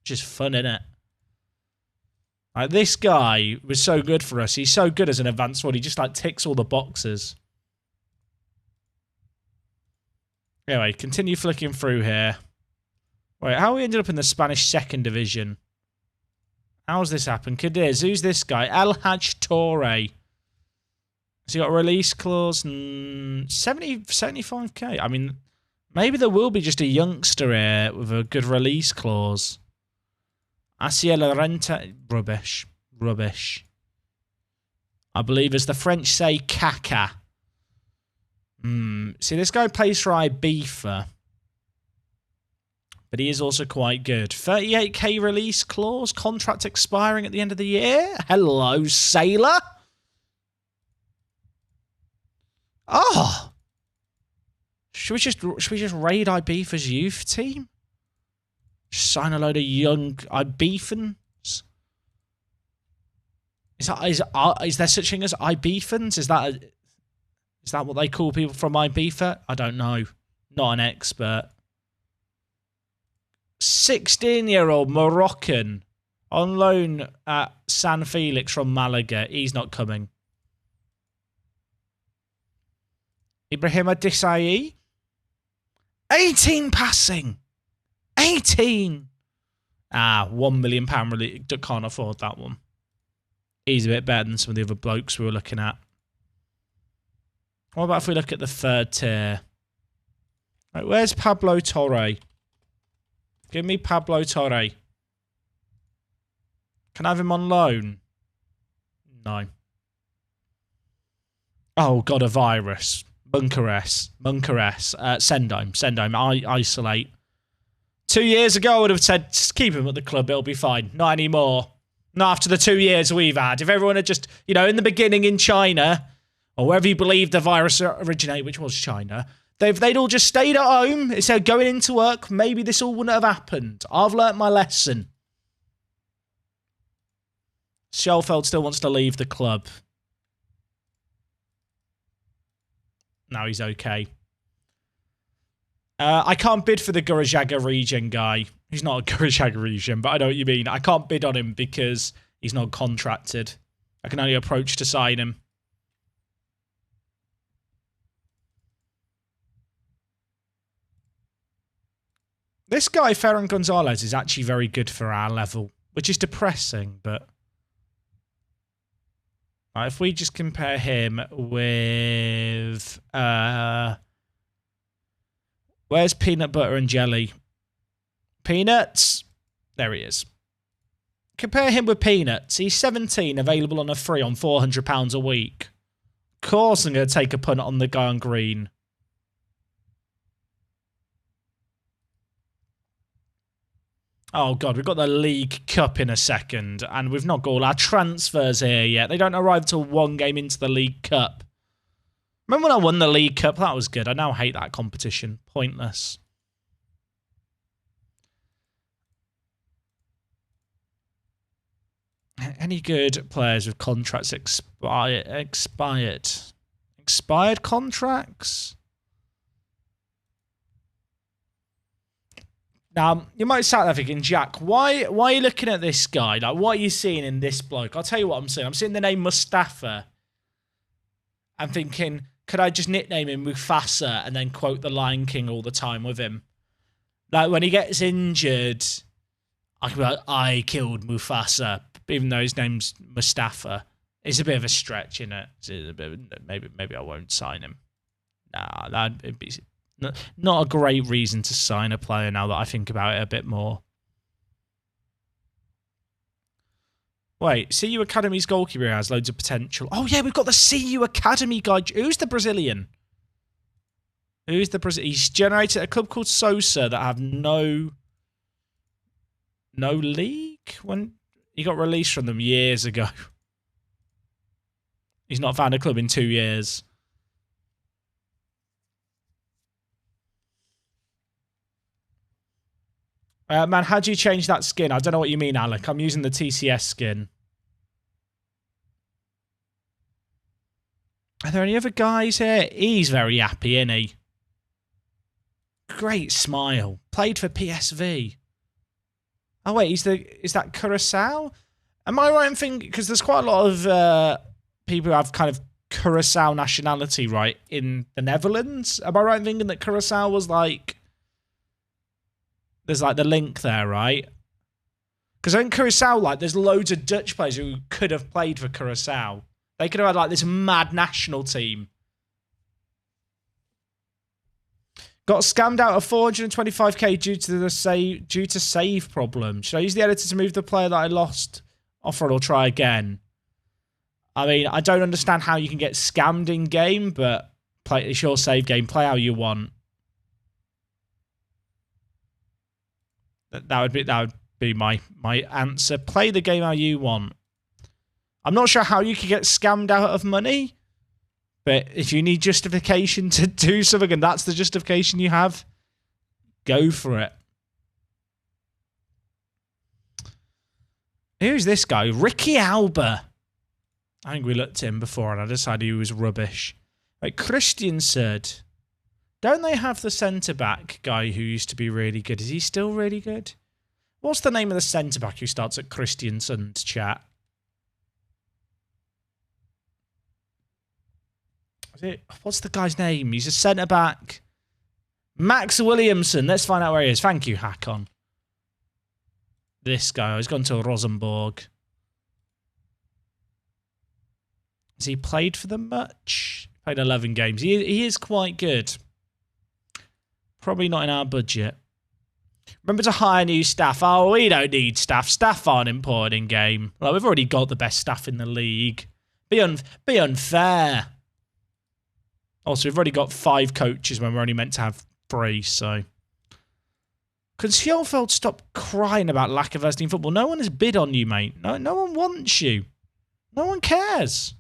Just fun, innit? Like, this guy was so good for us. He's so good as an advance forward. He just, like, ticks all the boxes. Anyway, continue flicking through here. Wait, how we ended up in the Spanish second division? How's this happened? Cadiz, who's this guy? El Haj Torre. Has he got a release clause? 75k. I mean, maybe there will be just a youngster here with a good release clause. Asiel Renta. Rubbish. Rubbish. I believe, as the French say, caca. See, this guy plays for Ibiza. But he is also quite good. 38k release clause. Contract expiring at the end of the year. Hello, sailor. Oh. Should we just raid Ibiza's youth team? Just sign a load of young Ibizans? Is there such thing as Ibizans? Is that what they call people from Ibiza? I don't know. Not an expert. 16-year-old Moroccan on loan at San Felix from Malaga. He's not coming. Ibrahima Disai. 18 passing. 18. £1 million really can't afford that one. He's a bit better than some of the other blokes we were looking at. What about if we look at the third tier? Right, where's Pablo Torre? Give me Pablo Torre. Can I have him on loan? No. Oh, God, a virus. Bunker-S. Send him. Isolate. 2 years ago, I would have said, just keep him at the club. It'll be fine. Not anymore. Not after the 2 years we've had. If everyone had just, in the beginning in China, or wherever you believe the virus originated, which was China, if they'd all just stayed at home instead of going into work, maybe this all wouldn't have happened. I've learnt my lesson. Schellfeld still wants to leave the club. Now he's okay. I can't bid for the Gurajaga regen guy. He's not a Gurajaga regen, but I know what you mean. I can't bid on him because he's not contracted. I can only approach to sign him. This guy, Ferran Gonzalez, is actually very good for our level, which is depressing, but... If we just compare him with... where's Peanut Butter and Jelly? Peanuts? There he is. Compare him with Peanuts. He's 17, available on a free on £400 a week. Of course I'm going to take a punt on the guy on green. Oh, God, we've got the League Cup in a second, and we've not got all our transfers here yet. They don't arrive till one game into the League Cup. Remember when I won the League Cup? That was good. I now hate that competition. Pointless. Any good players with contracts expired? Expired contracts? Now, you might start there thinking, Jack, why are you looking at this guy? Like, what are you seeing in this bloke? I'll tell you what I'm seeing. I'm seeing the name Mustafa. I'm thinking, could I just nickname him Mufasa and then quote the Lion King all the time with him? Like, when he gets injured, I can be like, I killed Mufasa, even though his name's Mustafa. It's a bit of a stretch, isn't it? It's a bit of, maybe I won't sign him. Nah, that'd be not a great reason to sign a player now that I think about it a bit more. Wait, CU Academy's goalkeeper has loads of potential. Oh, yeah, we've got the CU Academy guy. Who's the Brazilian? Who's the Brazilian? He's generated a club called Sosa that have no league? When he got released from them years ago. He's not found a club in 2 years. Man, how do you change that skin? I don't know what you mean, Alec. I'm using the TCS skin. Are there any other guys here? He's very happy, isn't he? Great smile. Played for PSV. Oh, wait, is that Curacao? Am I right in thinking... Because there's quite a lot of people who have kind of Curacao nationality, right, in the Netherlands. Am I right in thinking that Curacao was like... There's like the link there, right? Because in Curacao, like, there's loads of Dutch players who could have played for Curacao. They could have had like this mad national team. Got scammed out of 425k due to save problem. Should I use the editor to move the player that I lost? Offer it or try again. I mean, I don't understand how you can get scammed in game, but it's your save game. Play how you want. That would be my answer. Play the game how you want. I'm not sure how you could get scammed out of money, but if you need justification to do something and that's the justification you have, go for it. Who's this guy? Ricky Alba. I think we looked at him before and I decided he was rubbish. Like Christian said, don't they have the centre-back guy who used to be really good? Is he still really good? What's the name of the centre-back who starts at Christianson's chat? What's the guy's name? He's a centre-back. Max Williamson. Let's find out where he is. Thank you, Hakon. This guy. He's gone to Rosenborg. Has he played for them much? Played 11 games. He is quite good. Probably not in our budget. Remember to hire new staff. Oh, we don't need staff. Staff aren't important in game. Like, we've already got the best staff in the league. Be unfair. Also, we've already got 5 coaches when we're only meant to have 3, so... Can Sjolfeld stop crying about lack of first team football? No one has bid on you, mate. No one wants you. No one cares.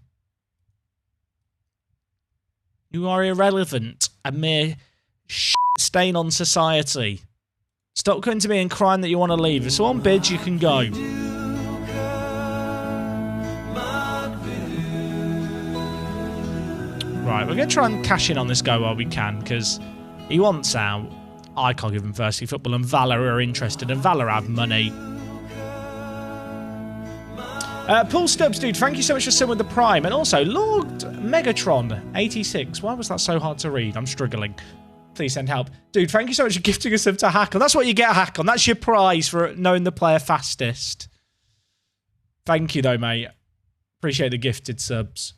You are irrelevant. A mere stain on society. Stop coming to me and crying that you want to leave. If someone bids, you can go. Right, we're going to try and cash in on this guy while we can, because he wants out. I can't give him first team football, and Valor are interested, and Valor have money. Paul Stubbs, dude, thank you so much for sitting with the Prime. And also, Lord Megatron, 86. Why was that so hard to read? I'm struggling. Please send help. Dude, thank you so much for gifting us up to Hakon. That's what you get, Hakon. That's your prize for knowing the player fastest. Thank you, though, mate. Appreciate the gifted subs.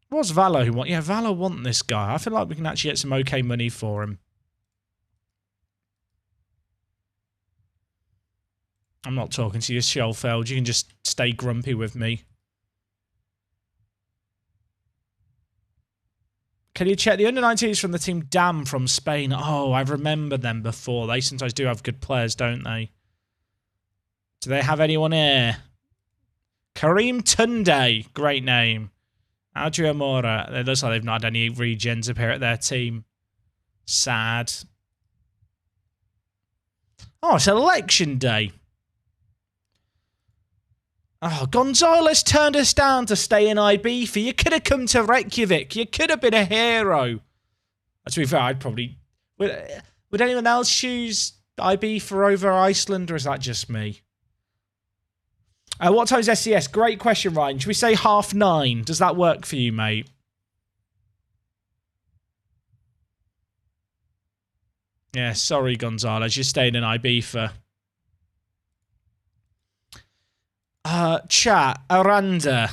What's Valo who want? Yeah, Valo want this guy. I feel like we can actually get some okay money for him. I'm not talking to you, Schofield. You can just stay grumpy with me. Can you check the under-19s from the team Dam from Spain? Oh, I remember them before. They sometimes do have good players, don't they? Do they have anyone here? Kareem Tunde. Great name. Adria Mora. It looks like they've not had any regens appear at their team. Sad. Oh, it's election day. Oh, Gonzalez turned us down to stay in Ibiza. You could have come to Reykjavik. You could have been a hero. To be fair, I'd probably... Would anyone else choose Ibiza over Iceland, or is that just me? What time is SCS? Great question, Ryan. Should we say 9:30? Does that work for you, mate? Yeah, sorry, Gonzalez. You're staying in Ibiza. Chat, Aranda.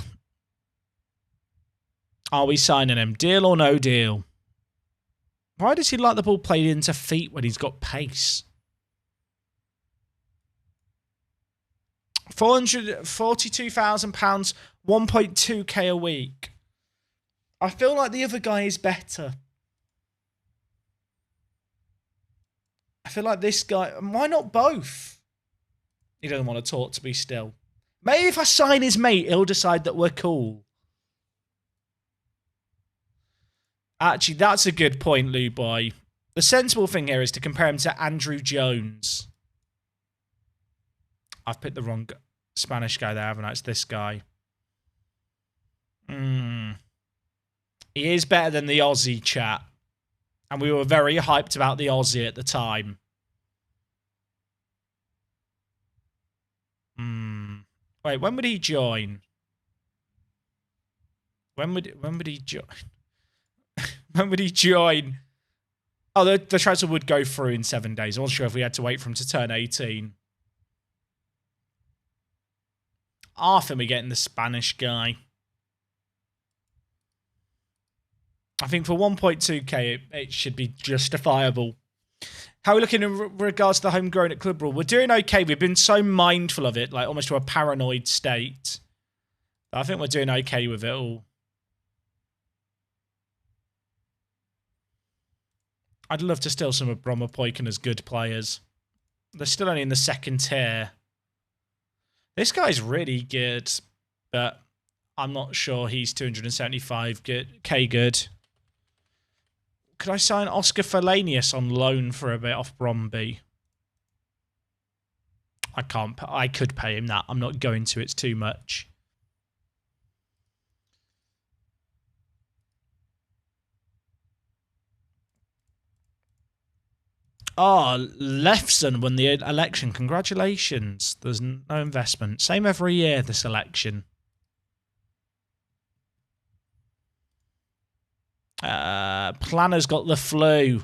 Are we signing him? Deal or no deal? Why does he like the ball played into feet when he's got pace? £442,000, 1.2k a week. I feel like the other guy is better. I feel like this guy... Why not both? He doesn't want to talk to me still. Maybe if I sign his mate, he'll decide that we're cool. Actually, that's a good point, Lou Boy. The sensible thing here is to compare him to Andrew Jones. I've picked the wrong Spanish guy there, haven't I? It's this guy. He is better than the Aussie, chat. And we were very hyped about the Aussie at the time. Wait, when would he join? When would he join? When would he join? Oh, the transfer would go through in 7 days. I wasn't sure if we had to wait for him to turn 18. Half him, we're getting the Spanish guy. I think for 1.2k, it should be justifiable. How are we looking in regards to the homegrown at Club Rule? We're doing okay. We've been so mindful of it, like almost to a paranoid state. I think we're doing okay with it all. I'd love to steal some of Bromma Poikina's good players. They're still only in the second tier. This guy's really good, but I'm not sure he's 275k good. Could I sign Oscar Felanius on loan for a bit off Bromby? I can't. I could pay him that. I'm not going to. It's too much. Oh, Lefson won the election. Congratulations. There's no investment. Same every year, this election. Planner's got the flu.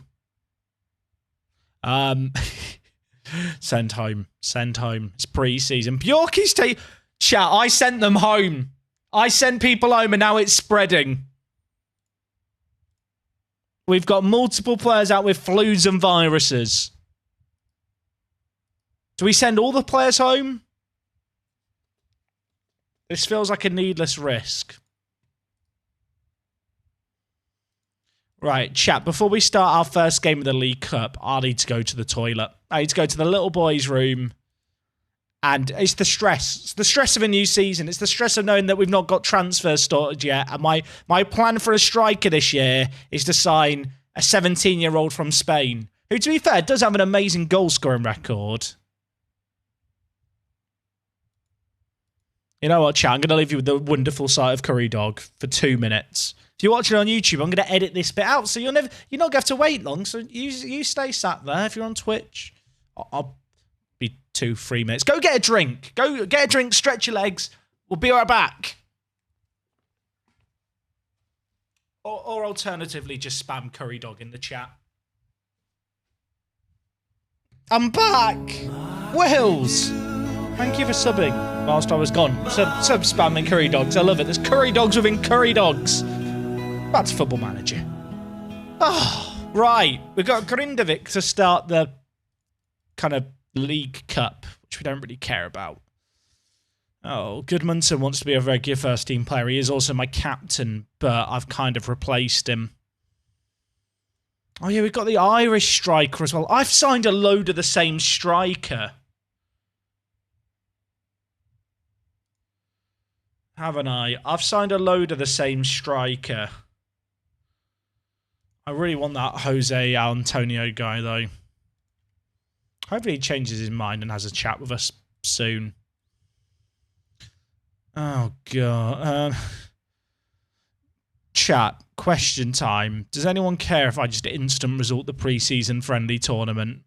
Send home. Send home. It's pre-season. Bjorky's chat, I sent them home. I sent people home and now it's spreading. We've got multiple players out with flus and viruses. Do we send all the players home? This feels like a needless risk. Right, chat, before we start our first game of the League Cup, I need to go to the toilet. I need to go to the little boy's room. And it's the stress. It's the stress of a new season. It's the stress of knowing that we've not got transfers started yet. And my plan for a striker this year is to sign a 17-year-old from Spain, who, to be fair, does have an amazing goal-scoring record. You know what, chat? I'm going to leave you with the wonderful sight of Curry Dog for 2 minutes. If you're watching on YouTube, I'm going to edit this bit out, so you're not going to have to wait long. So you stay sat there. If you're on Twitch, I'll be 2-3 minutes. Go get a drink. Go get a drink. Stretch your legs. We'll be right back. Or alternatively, just spam Curry Dog in the chat. I'm back. Wills, thank you for subbing whilst I was gone. Sub spamming curry dogs. I love it. There's curry dogs within curry dogs. That's Football Manager. Oh, right. We've got Grindavik to start the kind of League Cup, which we don't really care about. Oh, Goodmanson wants to be a regular first team player. He is also my captain, but I've kind of replaced him. Oh yeah, we've got the Irish striker as well. I've signed a load of the same striker. Haven't I? I've signed a load of the same striker. I really want that Jose Antonio guy, though. Hopefully he changes his mind and has a chat with us soon. Oh, God. Chat, question time. Does anyone care if I just instant result the preseason friendly tournament?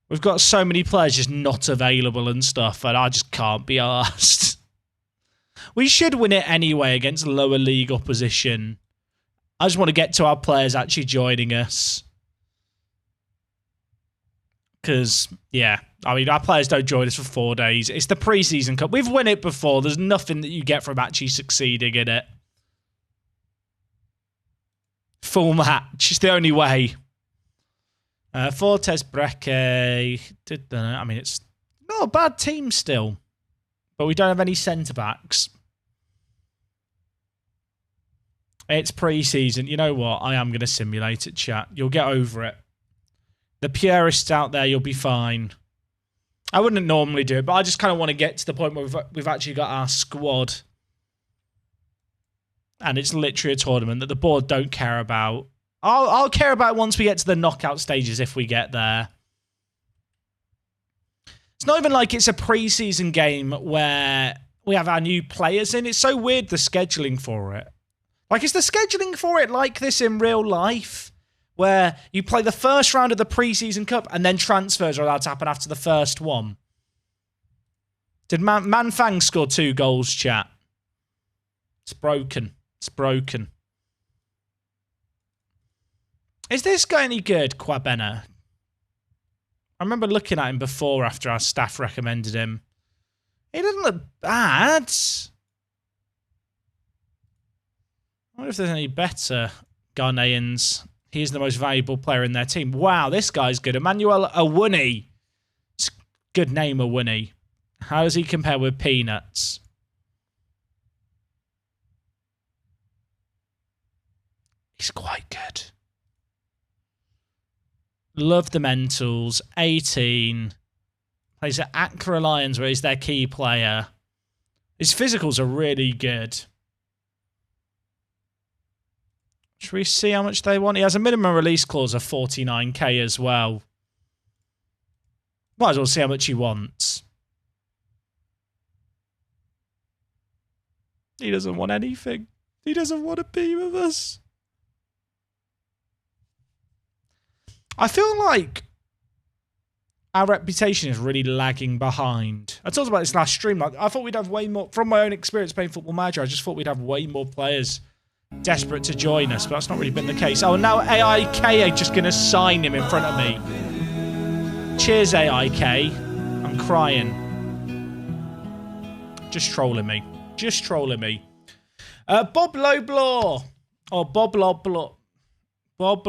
We've got so many players just not available and stuff, and I just can't be arsed. We should win it anyway against lower league opposition. I just want to get to our players actually joining us. Because, yeah, I mean, our players don't join us for 4 days. It's the preseason cup. We've won it before. There's nothing that you get from actually succeeding in it. Full match. It's the only way. Fortes Brecke. I mean, it's not a bad team still. But we don't have any centre-backs. It's pre-season. You know what? I am going to simulate it, chat. You'll get over it. The purists out there, you'll be fine. I wouldn't normally do it, but I just kind of want to get to the point where we've actually got our squad. And it's literally a tournament that the board don't care about. I'll care about once we get to the knockout stages if we get there. It's not even like it's a pre-season game where we have our new players in. It's so weird, the scheduling for it. Like, is the scheduling for it like this in real life? Where you play the first round of the pre-season cup and then transfers are allowed to happen after the first one. Did Manfang score 2 goals, chat? It's broken. It's broken. Is this guy any good, Quabena? I remember looking at him before after our staff recommended him. He doesn't look bad. I wonder if there's any better Ghanaians. He is the most valuable player in their team. Wow, this guy's good. Emmanuel Awuni. It's a good name, Awuni. How does he compare with Peanuts? He's quite good. Love the mentals. 18. Plays at Accra Lions, where he's their key player. His physicals are really good. Should we see how much they want? He has a minimum release clause of 49k as well. Might as well see how much he wants. He doesn't want anything. He doesn't want to be with us. I feel like our reputation is really lagging behind. I talked about this last stream. Like, I thought we'd have way more, from my own experience playing Football Manager, I just thought we'd have way more players desperate to join us, but that's not really been the case. Oh, now AIK are just going to sign him in front of me. Cheers, AIK. I'm crying. Just trolling me. Just trolling me. Bob Loblaw. Or Bob Loblaw. Bob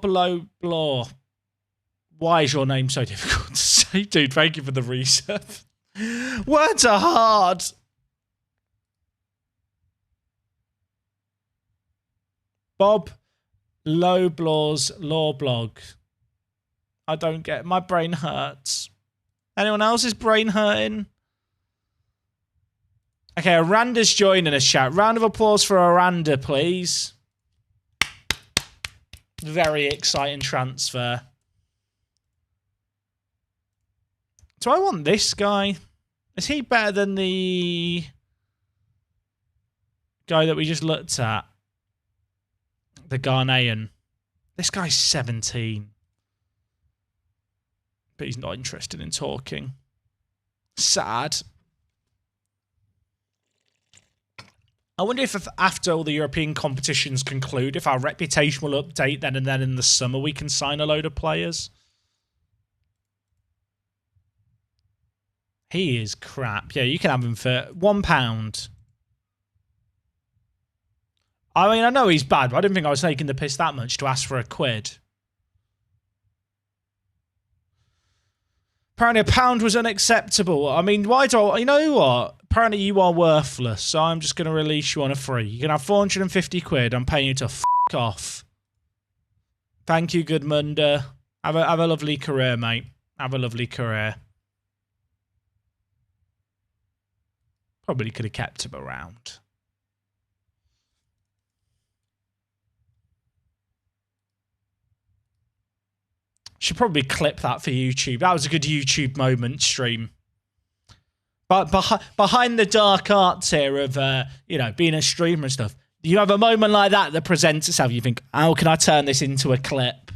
Loblaw. Why is your name so difficult to say? Dude, thank you for the resub. Words are hard. Bob Loblaw's law blog. I don't get it. My brain hurts. Anyone else's brain hurting? Okay, Aranda's joining us, chat. Round of applause for Aranda, please. Very exciting transfer. Do I want this guy? Is he better than the guy that we just looked at? The Ghanaian. This guy's 17. But he's not interested in talking. Sad. I wonder if after all the European competitions conclude, if our reputation will update then and then in the summer, we can sign a load of players. He is crap. Yeah, you can have him for £1. I mean, I know he's bad, but I didn't think I was taking the piss that much to ask for a quid. Apparently £1 was unacceptable. I mean, why do I... You know what? Apparently you are worthless, so I'm just going to release you on a free. You can have 450 quid. I'm paying you to f*** off. Thank you, Goodmunder. Have a lovely career, mate. Have a lovely career. Probably could have kept him around. Should probably clip that for YouTube. That was a good YouTube moment stream. But behind the dark arts here of, you know, being a streamer and stuff, you have a moment like that presents itself. You think, how can I turn this into a clip?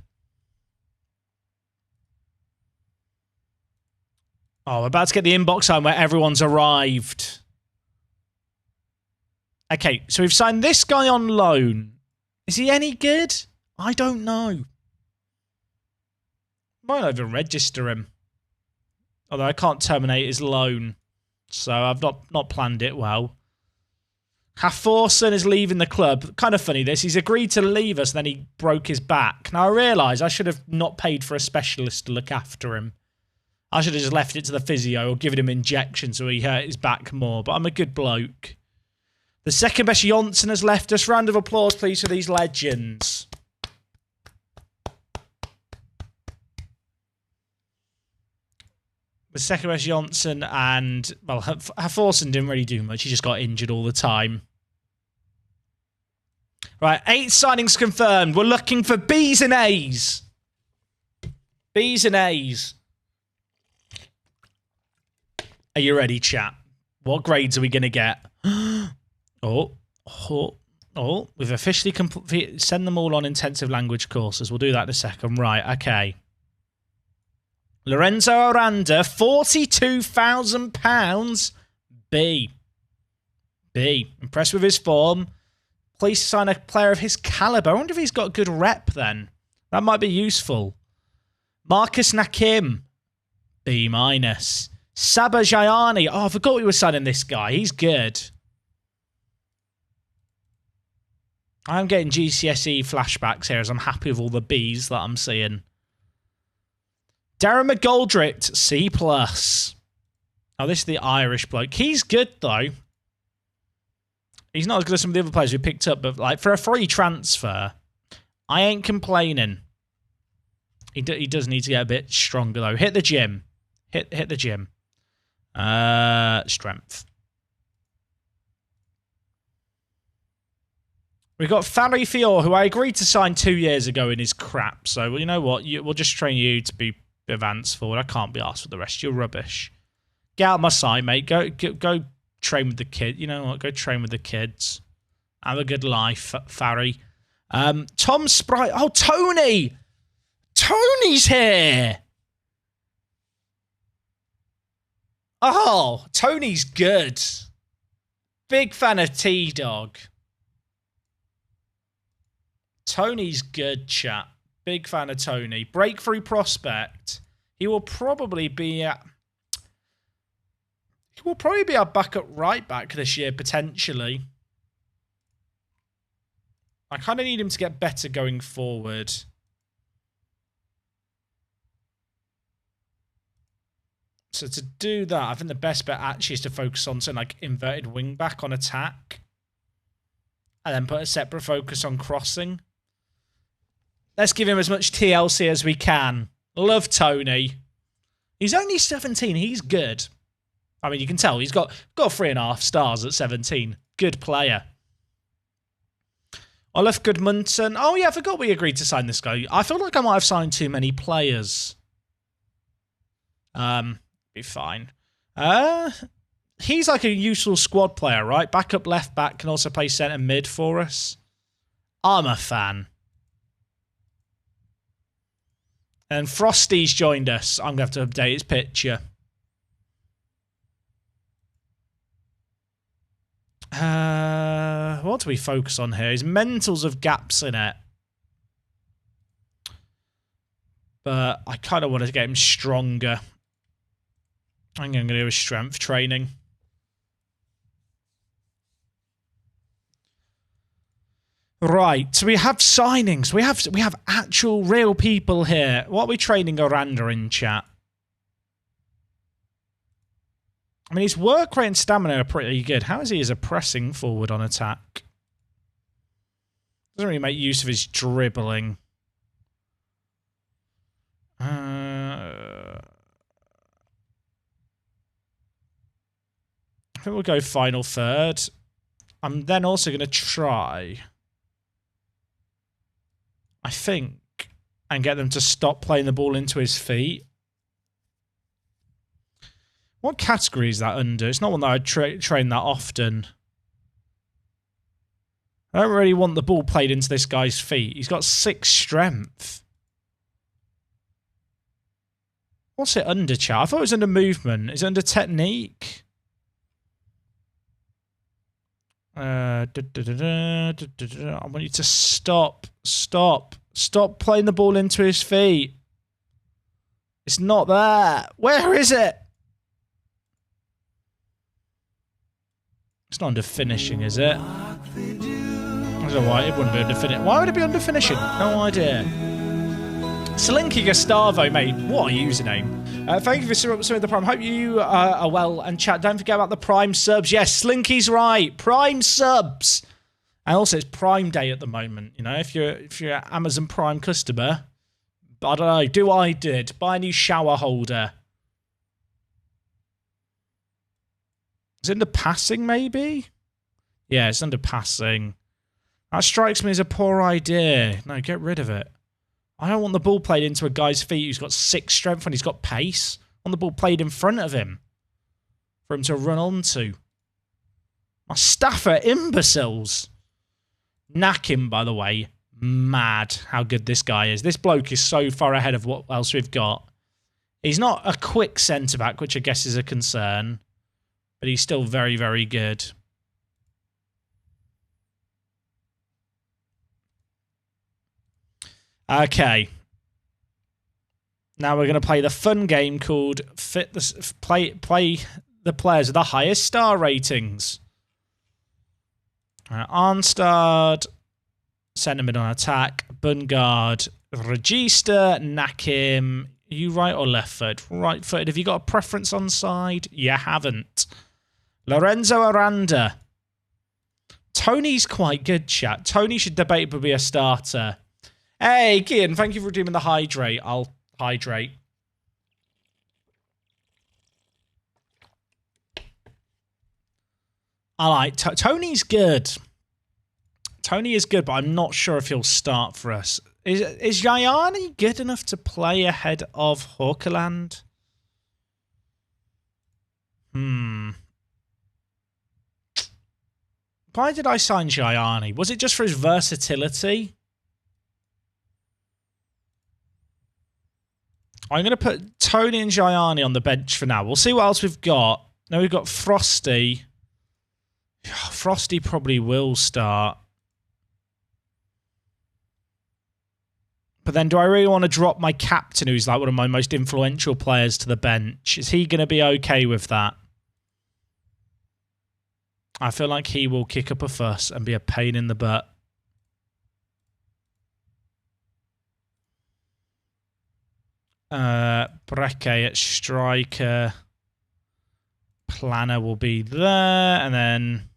Oh, we're about to get the inbox on where everyone's arrived. Okay, so we've signed this guy on loan. Is he any good? I don't know. Might not even register him. Although I can't terminate his loan. So I've not planned it well. Hafforson is leaving the club. Kind of funny this. He's agreed to leave us, then he broke his back. Now I realise I should have not paid for a specialist to look after him. I should have just left it to the physio or given him injections so he hurt his back more. But I'm a good bloke. The second best Johnson has left us. Round of applause, please, for these legends. The second best Johnson and, well, Hafforson didn't really do much. He just got injured all the time. Right, 8 signings confirmed. We're looking for B's and A's. B's and A's. Are you ready, chat? What grades are we going to get? We've officially completed. Send them all on intensive language courses. We'll do that in a second. Right, okay. Lorenzo Aranda, £42,000. B. Impressed with his form. Please sign a player of his caliber. I wonder if he's got good rep then. That might be useful. Marcus Nakim. B-. Sabah Jayani. Oh, I forgot we were signing this guy. He's good. I'm getting GCSE flashbacks here as I'm happy with all the B's that I'm seeing. Darren McGoldrick, C+. Oh, this is the Irish bloke. He's good, though. He's not as good as some of the other players we picked up, but like for a free transfer, I ain't complaining. He does need to get a bit stronger, though. Hit the gym. Hit the gym. Strength. We've got Fari Fior, who I agreed to sign 2 years ago in his crap. So, well, you know what? We'll just train you to be advanced forward. I can't be asked for the rest. You're rubbish. Get out of my side, mate. Go train with the kid. You know what? Go train with the kids. Have a good life, Fari. Tom Sprite. Oh, Tony! Tony's here! Oh, Tony's good. Big fan of T-Dog. Tony's good, chat. Big fan of Tony. Breakthrough prospect. He will probably be our backup right back this year, potentially. I kind of need him to get better going forward. So to do that, I think the best bet actually is to focus on something like inverted wing back on attack. And then put a separate focus on crossing. Let's give him as much TLC as we can. Love Tony. He's only 17. He's good. I mean, you can tell he's got 3.5 stars at 17. Good player. Olaf Goodmunson. Oh, yeah, I forgot we agreed to sign this guy. I feel like I might have signed too many players. Be fine. He's like a useful squad player, right? Backup left back, can also play centre mid for us. I'm a fan. And Frosty's joined us. I'm going to have to update his picture. What do we focus on here? His mentals have gaps in it. But I kind of want to get him stronger. I'm going to do a strength training. Right, so we have signings. We have actual real people here. What are we training Oranda in chat? I mean, his work rate and stamina are pretty good. How is he as a pressing forward on attack? Doesn't really make use of his dribbling. I think we'll go final third. I'm then also going to try, I think, and get them to stop playing the ball into his feet. What category is that under? It's not one that I train that often. I don't really want the ball played into this guy's feet. He's got 6 strength. What's it under, chat? I thought it was under movement. Is it under technique? I want you to stop playing the ball into his feet. It's not there. Where is it? It's not under finishing, is it? I don't know why it wouldn't be under finishing. Why would it be under finishing? No idea. Slinky Gustavo, mate. What a username. Thank you for subbing the Prime. Hope you are well. And chat, don't forget about the Prime subs. Yes, Slinky's right. Prime subs. And also, it's Prime Day at the moment. You know, if you're an Amazon Prime customer, I don't know, do what I did. Buy a new shower holder. Is it under passing, maybe? Yeah, it's under passing. That strikes me as a poor idea. No, get rid of it. I don't want the ball played into a guy's feet who's got 6 strength and he's got pace. I want the ball played in front of him for him to run onto. My staff are imbeciles. Knack him, by the way. Mad how good this guy is. This bloke is so far ahead of what else we've got. He's not a quick centre-back, which I guess is a concern. But he's still very, very good. Okay. Now we're going to play the fun game called play the players with the highest star ratings. Arnstad, centre mid on attack, Bungard, Regista, Nakim. Are you right or left foot? Right footed. Have you got a preference on side? You haven't. Lorenzo Aranda. Tony's quite good, chat. Tony should debatably be a starter. Hey, Kian, thank you for redeeming the hydrate. I'll hydrate. I like Tony's good. Tony is good, but I'm not sure if he'll start for us. Is Yayani good enough to play ahead of Hawkerland? Why did I sign Yayani? Was it just for his versatility? I'm going to put Tony and Gianni on the bench for now. We'll see what else we've got. Now we've got Frosty. Frosty probably will start. But then do I really want to drop my captain, who's like one of my most influential players, to the bench? Is he going to be okay with that? I feel like he will kick up a fuss and be a pain in the butt. Breke at striker. Planner will be there. And then,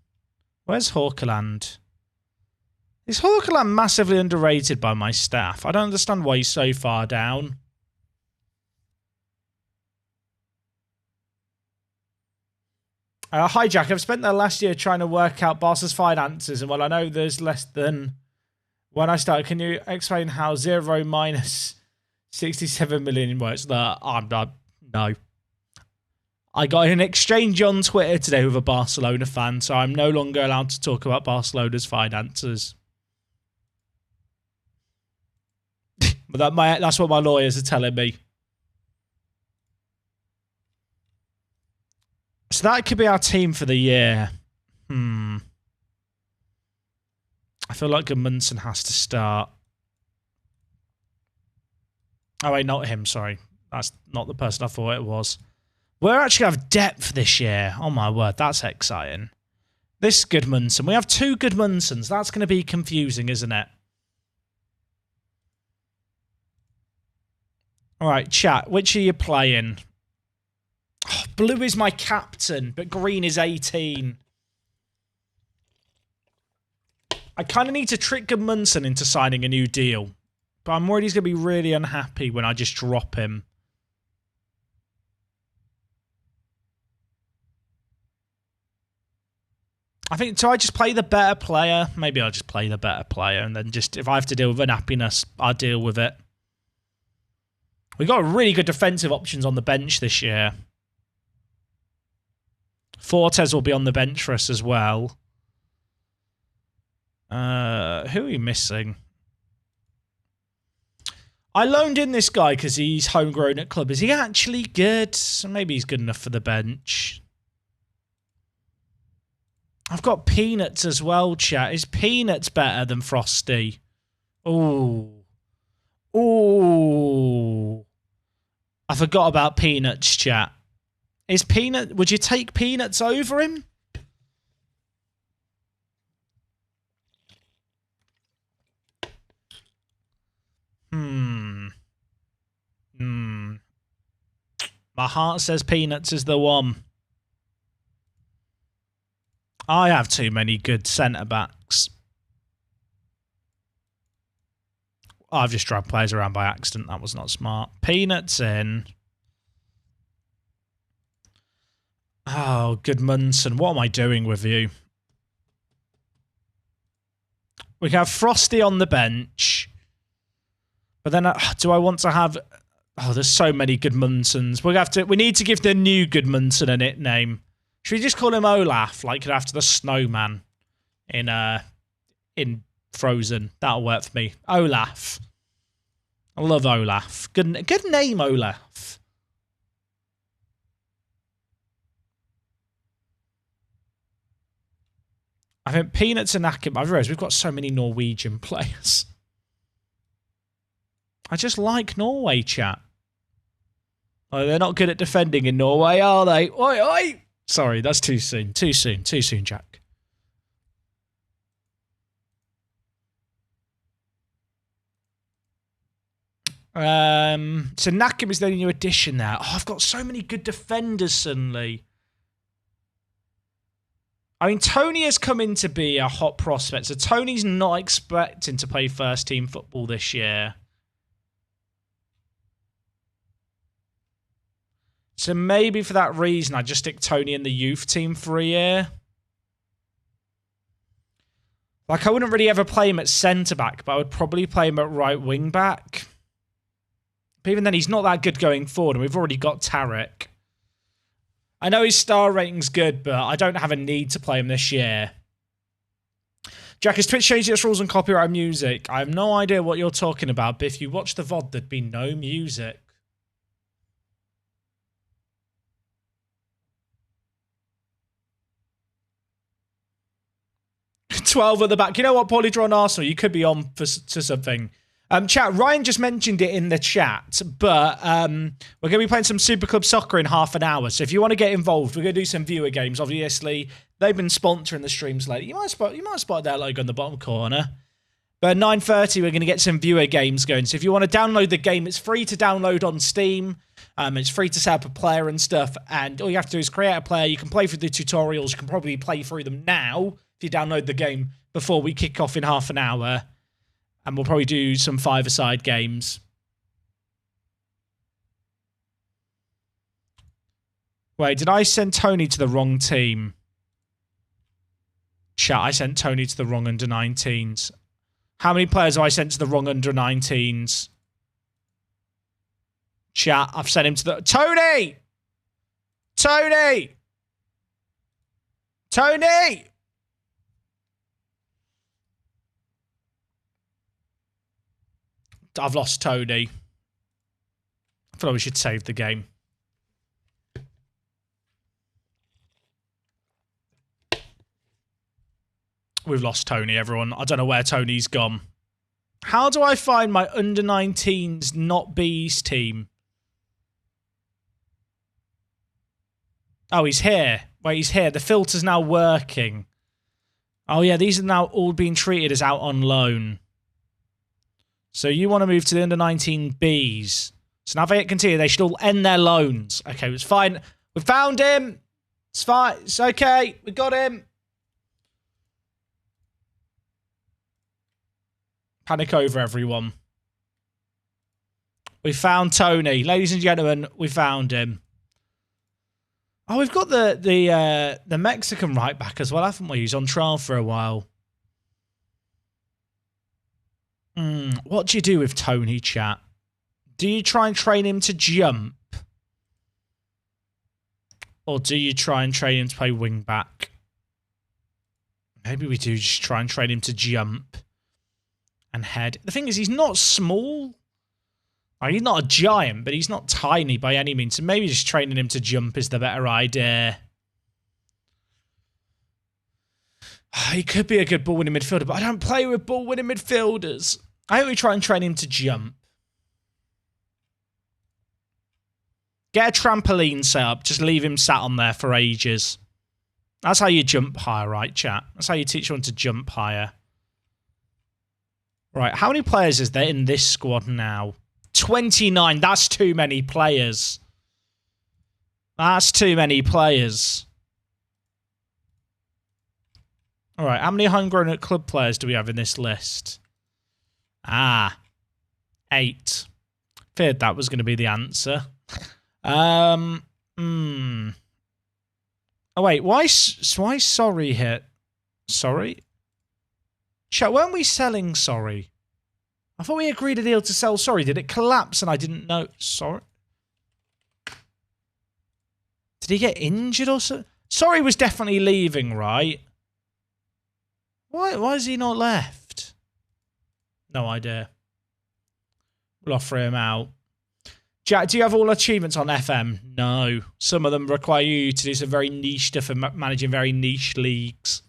where's Hawkerland? Is Hawkerland massively underrated by my staff? I don't understand why he's so far down. Hi, Jack. I've spent the last year trying to work out Barca's finances, and well, I know there's less than when I started. Can you explain how 0 minus 67 million works? No. I got an exchange on Twitter today with a Barcelona fan, so I'm no longer allowed to talk about Barcelona's finances. But that's what my lawyers are telling me. So that could be our team for the year. I feel like Munson has to start. Oh, wait, not him, sorry. That's not the person I thought it was. We're actually going to have depth this year. Oh, my word. That's exciting. This Goodmanson. We have 2 Goodmansons. That's going to be confusing, isn't it? All right, chat. Which are you playing? Oh, blue is my captain, but green is 18. I kind of need to trick Goodmanson into signing a new deal. But I'm worried he's going to be really unhappy when I just drop him. I think, do I just play the better player? Maybe I'll just play the better player, and then just, if I have to deal with unhappiness, I'll deal with it. We've got really good defensive options on the bench this year. Fortes will be on the bench for us as well. Who are we missing? I loaned in this guy because he's homegrown at club. Is he actually good? Maybe he's good enough for the bench. I've got Peanuts as well, chat. Is Peanuts better than Frosty? Ooh. Ooh. I forgot about Peanuts, chat. Is Peanut... Would you take Peanuts over him? My heart says Peanuts is the one. I have too many good centre-backs. I've just dragged players around by accident. That was not smart. Peanuts in. Oh, Goodmanson. What am I doing with you? We can have Frosty on the bench. But then, do I want to have... Oh, there's so many Goodmansons. We need to give the new Goodmanson a nickname. Should we just call him Olaf, like after the snowman in Frozen? That'll work for me. Olaf. I love Olaf. Good name, Olaf. I think Peanuts and Akim. I've realised we've got so many Norwegian players. I just like Norway, chat. Oh, they're not good at defending in Norway, are they? Oi, oi! Sorry, that's too soon. Too soon, Jack. So Nakim is the only new addition there. Oh, I've got so many good defenders suddenly. I mean, Tony has come in to be a hot prospect, so Tony's not expecting to play first-team football this year. So maybe for that reason, I just stick Tony in the youth team for a year. Like, I wouldn't really ever play him at centre-back, but I would probably play him at right wing-back. But even then, he's not that good going forward, and we've already got Tarek. I know his star rating's good, but I don't have a need to play him this year. Jack, has Twitch changed its rules on copyright music? I have no idea what you're talking about, but if you watch the VOD, there'd be no music. 12 at the back. You know what, Polytron Arsenal, you could be on to something. Chat, Ryan just mentioned it in the chat, but we're going to be playing some Super Club Soccer in half an hour. So if you want to get involved, we're going to do some viewer games. Obviously, they've been sponsoring the streams lately. You might spot their logo in the bottom corner. But at 9:30, we're going to get some viewer games going. So if you want to download the game, it's free to download on Steam. It's free to set up a player and stuff. And all you have to do is create a player. You can play through the tutorials. You can probably play through them now if you download the game before we kick off in half an hour. And we'll probably do some five-a-side games. Wait, did I send Tony to the wrong team? Chat, I sent Tony to the wrong under-19s. How many players have I sent to the wrong under-19s? Chat, I've sent him to the... Tony! Tony! Tony! I've lost Tony. I thought we should save the game. We've lost Tony, everyone. I don't know where Tony's gone. How do I find my under-19s not B's team? Oh, he's here. Wait, he's here. The filter's now working. Oh, yeah, these are now all being treated as out on loan. So you want to move to the under-19 Bs. So now if they continue, they should all end their loans. Okay, it's fine. We found him. It's fine. It's okay. We got him. Panic over, everyone. We found Tony. Ladies and gentlemen, we found him. Oh, we've got the Mexican right back as well, haven't we? He's on trial for a while. What do you do with Tony, chat? Do you try and train him to jump? Or do you try and train him to play wing back? Maybe we do just try and train him to jump and head. The thing is, he's not small. Like, he's not a giant, but he's not tiny by any means. So maybe just training him to jump is the better idea. He could be a good ball-winning midfielder, but I don't play with ball-winning midfielders. I hope we try and train him to jump. Get a trampoline set up. Just leave him sat on there for ages. That's how you jump higher, right, chat? That's how you teach someone to jump higher. Right, how many players is there in this squad now? 29. That's too many players. That's too many players. All right, how many homegrown at club players do we have in this list? 8. Feared that was going to be the answer. Oh, wait, why Sorry hit? Sorry? Chat, weren't we selling Sorry? I thought we agreed a deal to sell Sorry. Did it collapse and I didn't know? Sorry? Did he get injured or something? Sorry was definitely leaving, right? Why is he not left? No idea. We'll offer him out. Jack, do you have all achievements on FM? No. Some of them require you to do some very niche stuff and managing very niche leagues.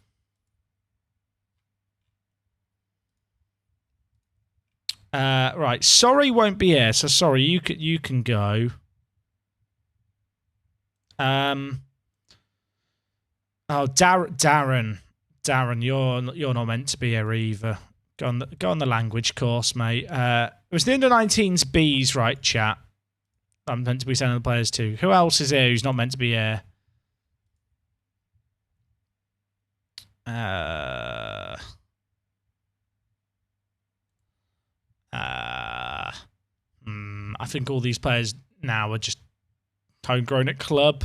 Right, Sorry won't be here, so Sorry, you can go. Oh, Darren, you're not meant to be here either. Go on the language course, mate. It was the under-19s Bs, right, chat? I'm meant to be sending the players to. Who else is here who's not meant to be here? I think all these players now are just homegrown at club.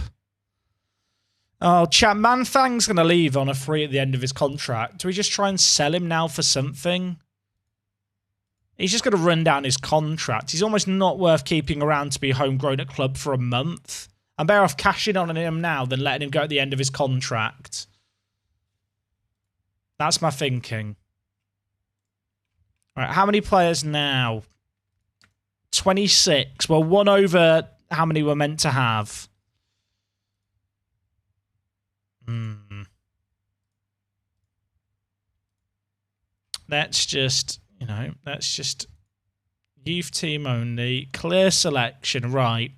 Oh, chat, Manthang's going to leave on a free at the end of his contract. Do we just try and sell him now for something? He's just going to run down his contract. He's almost not worth keeping around to be homegrown at club for a month. I'm better off cashing on him now than letting him go at the end of his contract. That's my thinking. All right, how many players now? 26. Well, one over how many we're meant to have. Let's just, let's just youth team only. Clear selection, right.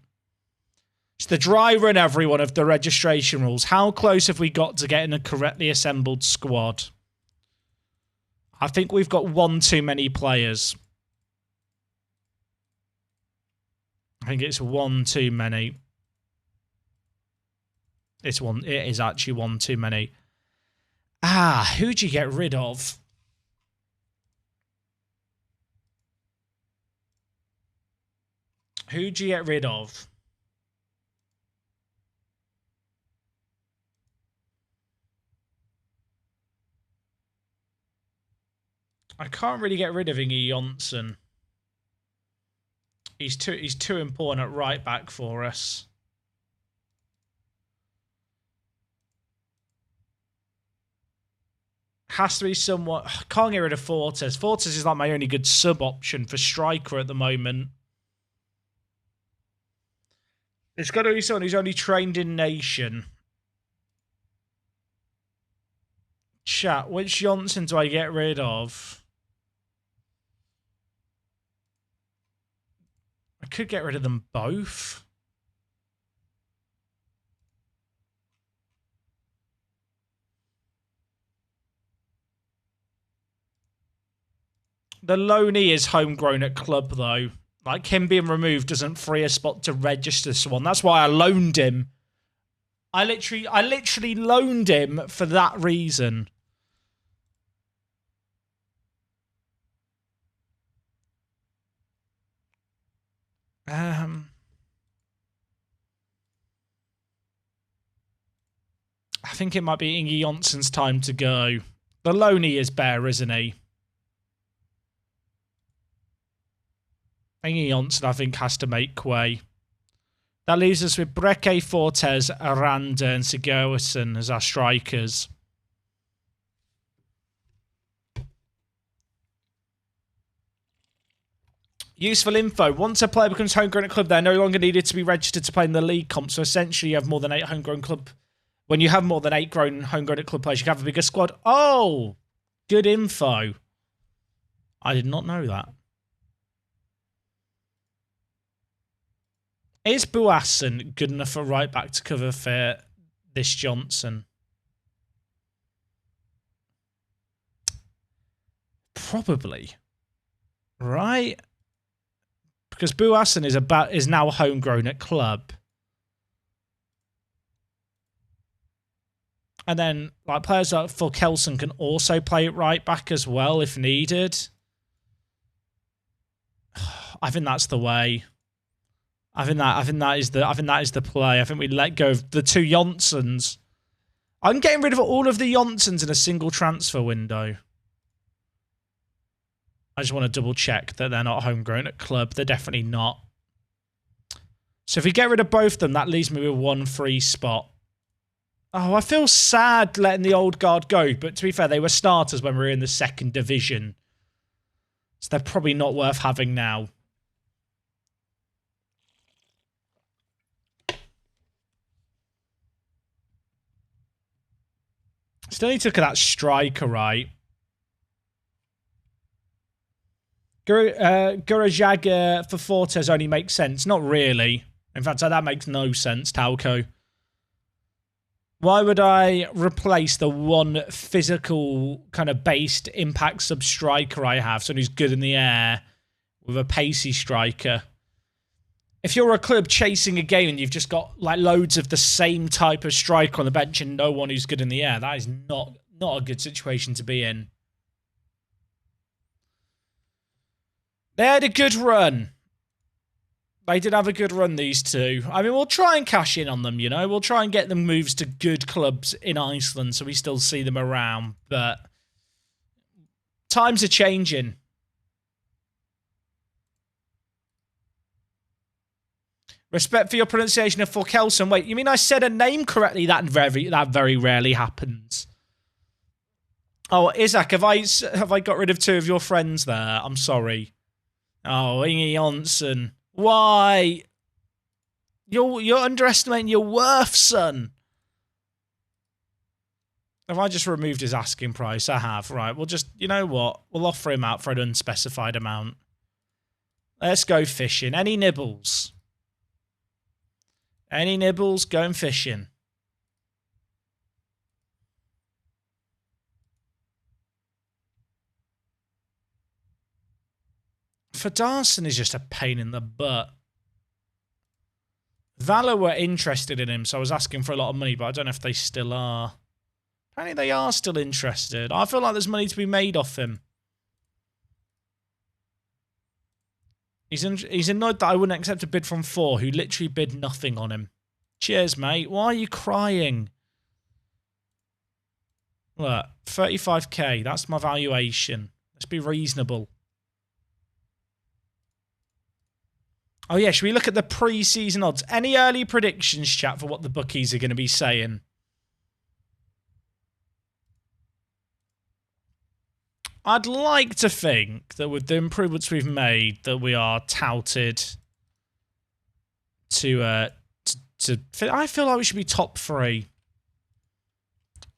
It's the dry run, everyone, of the registration rules. How close have we got to getting a correctly assembled squad? I think we've got one too many players. I think it's one too many. It is actually one too many. Who'd you get rid of? Who'd you get rid of? I can't really get rid of Inge Jonsson. He's too important at right back for us. Has to be somewhat. Can't get rid of Fortes. Fortes is like my only good sub option for striker at the moment. It's got to be someone who's only trained in Nation. Chat, which Jonsson do I get rid of? I could get rid of them both. The loanee is homegrown at club, though. Like, him being removed doesn't free a spot to register someone. That's why I loaned him. I literally loaned him for that reason. I think it might be Inge Jonsson's time to go. The loanee is bare, isn't he? Inge Jonsson, I think, has to make way. That leaves us with Breke, Fortes, Aranda, and Sigurdsson as our strikers. Useful info. Once a player becomes homegrown at club, they're no longer needed to be registered to play in the league comp. So essentially, you have more than 8 homegrown club. When you have more than 8 homegrown at club players, you can have a bigger squad. Oh, good info. I did not know that. Is Buasson good enough for right back to cover for this Johnson? Probably. Right? Because Buasson is now homegrown at club. And then like players like Fulkelson can also play at right back as well if needed. I think that's the way. I think that is the play. I think we let go of the 2 Jonssons. I'm getting rid of all of the Jonssons in a single transfer window. I just want to double check that they're not homegrown at club. They're definitely not. So if we get rid of both of them, that leaves me with 1 free spot. Oh, I feel sad letting the old guard go, but to be fair, they were starters when we were in the 2nd division. So they're probably not worth having now. Still need to look at that striker, right? Gurajaga for Fortes only makes sense. Not really. In fact, that makes no sense, Talco. Why would I replace the 1 physical kind of based impact sub striker I have, someone who's good in the air, with a pacey striker? If you're a club chasing a game and you've just got like loads of the same type of striker on the bench and no one who's good in the air, that is not a good situation to be in. They had a good run. They did have a good run, these 2. I mean, we'll try and cash in on them, you know. We'll try and get them moves to good clubs in Iceland so we still see them around. But times are changing. Respect for your pronunciation of Fulkelson. Wait, you mean I said a name correctly? That very rarely happens. Oh, Isaac, have I got rid of 2 of your friends there? I'm sorry. Oh, Inge Jonsson. Why? You're underestimating your worth, son. Have I just removed his asking price? I have. Right, we'll just, you know what? We'll offer him out for an unspecified amount. Let's go fishing. Any nibbles? Any nibbles? Going fishing. Fadarsson is just a pain in the butt. Valor were interested in him, so I was asking for a lot of money, but I don't know if they still are. Apparently they are still interested. I feel like there's money to be made off him. He's annoyed that I wouldn't accept a bid from 4, who literally bid nothing on him. Cheers, mate. Why are you crying? Look, 35k. That's my valuation. Let's be reasonable. Oh, yeah, should we look at the pre-season odds? Any early predictions, chat, for what the bookies are going to be saying? I'd like to think that with the improvements we've made, that we are touted to I feel like we should be top 3.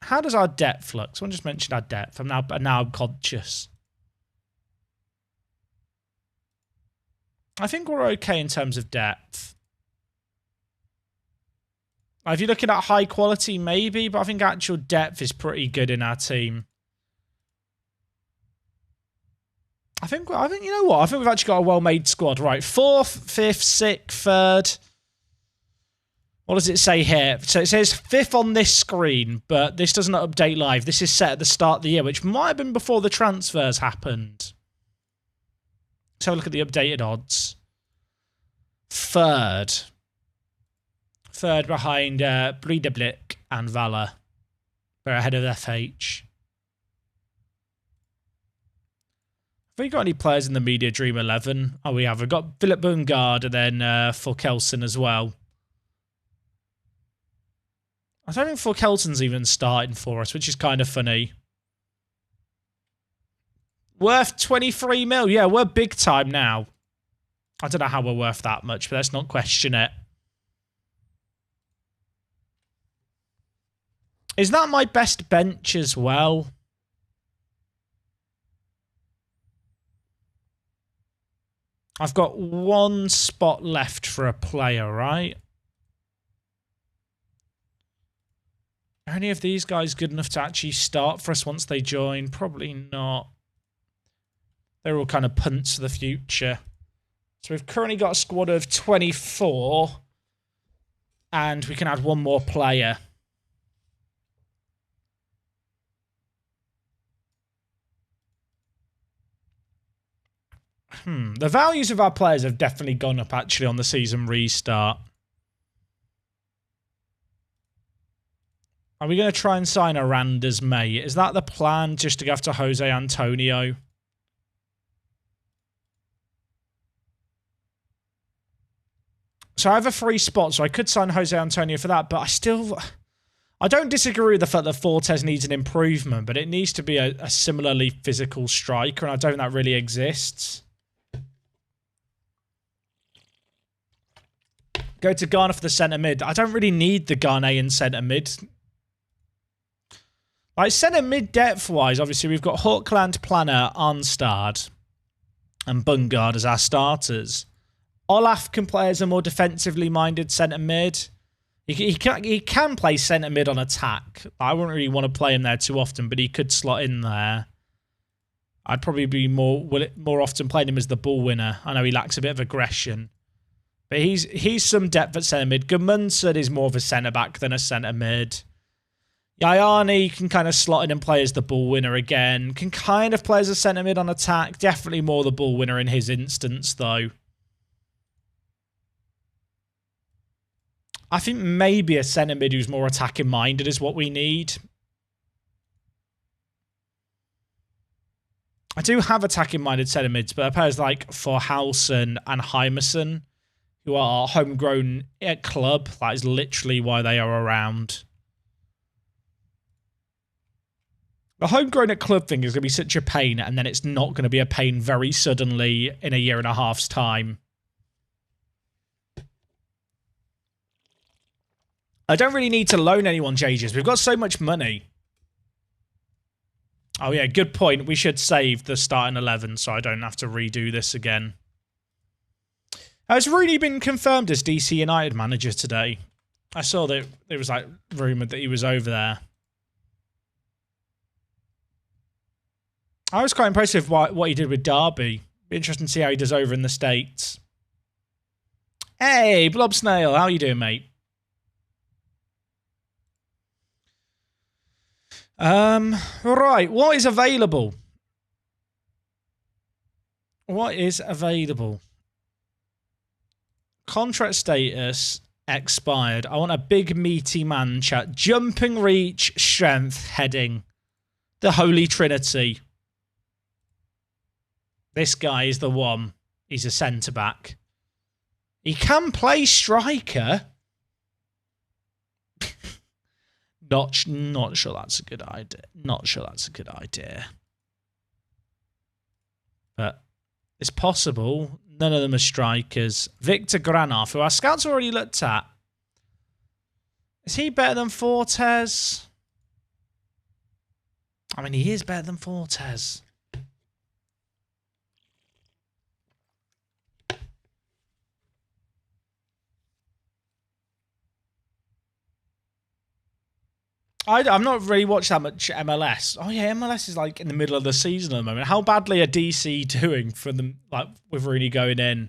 How does our depth look? Someone just mentioned our depth. I'm now conscious. I think we're okay in terms of depth. If you're looking at high quality, maybe, but I think actual depth is pretty good in our team. I think you know what? I think we've actually got a well-made squad. Right, 4th, 5th, 6th, 3rd. What does it say here? So it says 5th on this screen, but this doesn't update live. This is set at the start of the year, which might have been before the transfers happened. Let's have a look at the updated odds. 3rd. 3rd behind Breidablik and Valor. They're ahead of FH. Have we got any players in the Media Dream 11? Oh, we have. We've got Philip Bungard and then Fulkelson as well. I don't think Fulkelson's even starting for us, which is kind of funny. Worth 23 mil. Yeah, we're big time now. I don't know how we're worth that much, but let's not question it. Is that my best bench as well? I've got 1 spot left for a player, right? Are any of these guys good enough to actually start for us once they join? Probably not. They're all kind of punts for the future. So we've currently got a squad of 24. And we can add 1 more player. The values of our players have definitely gone up, actually, on the season restart. Are we going to try and sign Aranda's mate? Is that the plan, just to go after Jose Antonio? So I have a free spot, so I could sign Jose Antonio for that, but I don't disagree with the fact that Fortes needs an improvement, but it needs to be a similarly physical striker, and I don't think that really exists. Go to Ghana for the centre mid. I don't really need the Ghanaian centre mid. Like, centre mid depth-wise, obviously, we've got Hawkland, Planner, Arnstad, and Bungard as our starters. Olaf can play as a more defensively minded centre mid. He can play centre mid on attack. I wouldn't really want to play him there too often, but he could slot in there. I'd probably be more often playing him as the ball winner. I know he lacks a bit of aggression. But he's some depth at centre mid. Gudmundsson is more of a centre back than a centre mid. Yayani can kind of slot in and play as the ball winner again. Can kind of play as a centre mid on attack. Definitely more the ball winner in his instance, though. I think maybe a centre mid who's more attacking minded is what we need. I do have attacking minded centre mids, but players like Forhausen and Hymerson, who are homegrown at club, that is literally why they are around. The homegrown at club thing is going to be such a pain, and then it's not going to be a pain very suddenly in a year and a half's time. I don't really need to loan anyone, JJs. We've got so much money. Oh, yeah, good point. We should save the starting 11 so I don't have to redo this again. Has Rooney been confirmed as DC United manager today? I saw that it was like rumoured that he was over there. I was quite impressed with what he did with Derby. Be interesting to see how he does over in the States. Hey, Blob Snail, how you doing, mate? Right, what is available? What is available? Contract status expired. I want a big meaty man chat. Jumping reach, strength, heading. The Holy Trinity. This guy is the one. He's a centre-back. He can play striker. Not sure that's a good idea. Not sure that's a good idea. But it's possible. None of them are strikers. Victor Granov, who our scouts already looked at. Is he better than Fortes? I mean, he is better than Fortes. I've not really watched that much MLS. Oh yeah, MLS is like in the middle of the season at the moment. How badly are DC doing for them, like with Rooney going in?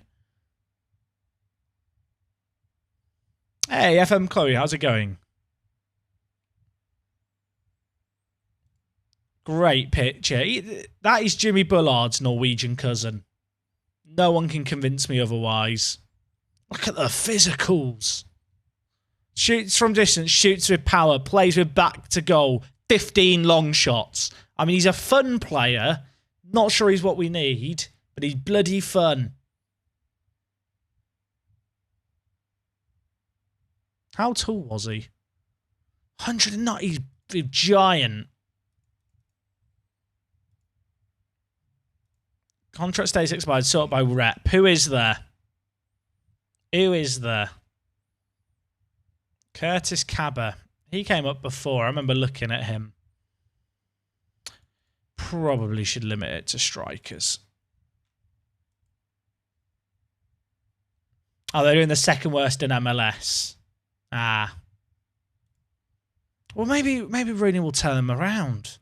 Hey, FM Chloe, how's it going? Great picture. That is Jimmy Bullard's Norwegian cousin. No one can convince me otherwise. Look at the physicals. Shoots from distance, shoots with power, plays with back to goal. 15 long shots. I mean, he's a fun player. Not sure he's what we need, but he's bloody fun. How tall was he? 190. He's giant. Contract stays expired, sorted by rep. Who is there? Who is there? Curtis Cabba. He came up before. I remember looking at him. Probably should limit it to strikers. Oh, they're doing the second worst in MLS. Ah. Well, maybe Rooney will turn him around.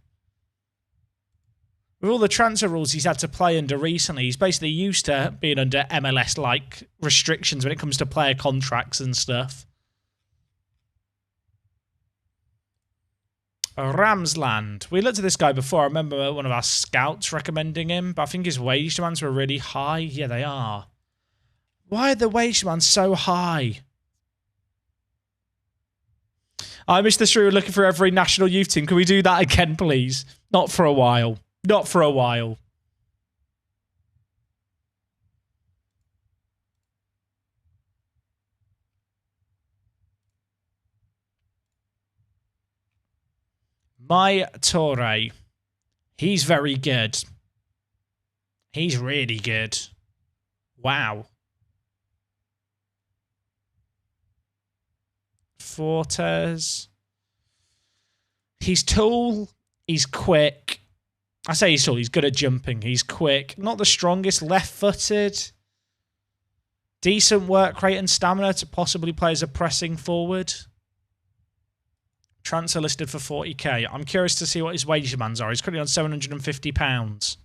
With all the transfer rules he's had to play under recently, he's basically used to being under MLS-like restrictions when it comes to player contracts and stuff. Ramsland. We looked at this guy before. I remember one of our scouts recommending him, but I think his wage demands were really high. Yeah, they are. Why are the wage demands so high? I missed this. We were looking for every national youth team. Can we do that again, please? Not for a while. Not for a while. My Torre. He's very good. He's really good. Wow. Fortes. He's tall. He's quick. I say he's tall. He's good at jumping. He's quick. Not the strongest. Left-footed. Decent work rate and stamina to possibly play as a pressing forward. Transfer listed for 40k. I'm curious to see what his wage demands are. He's currently on £750.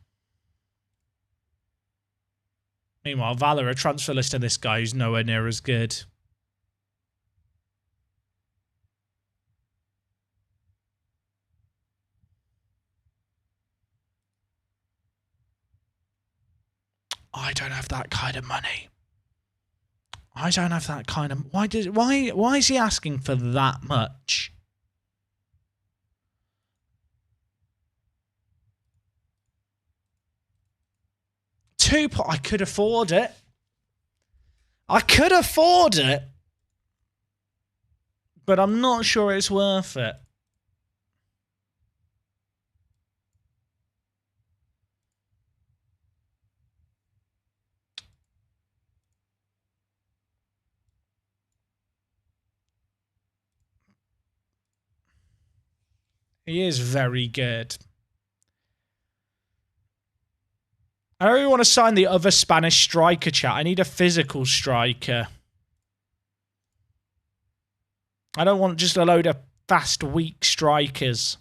Meanwhile, Valor are transfer listing this guy who's nowhere near as good. I don't have that kind of money. I don't have that kind of... Why is he asking for that much? I could afford it. I could afford it. But I'm not sure it's worth it. He is very good. I don't really want to sign the other Spanish striker, chat. I need a physical striker. I don't want just a load of fast, weak strikers.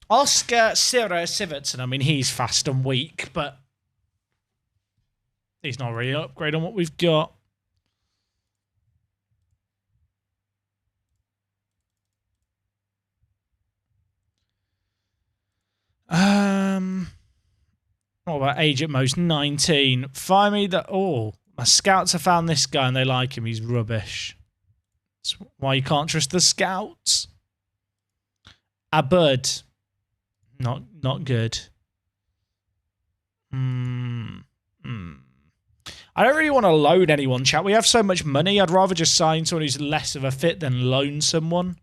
Oscar Sivertson. I mean, he's fast and weak, but he's not really an upgrade on what we've got. What about age at most? 19. Find me that. Oh, my scouts have found this guy and they like him. He's rubbish. That's why you can't trust the scouts. Abud. Not good. I don't really want to loan anyone, chat. We have so much money. I'd rather just sign someone who's less of a fit than loan someone.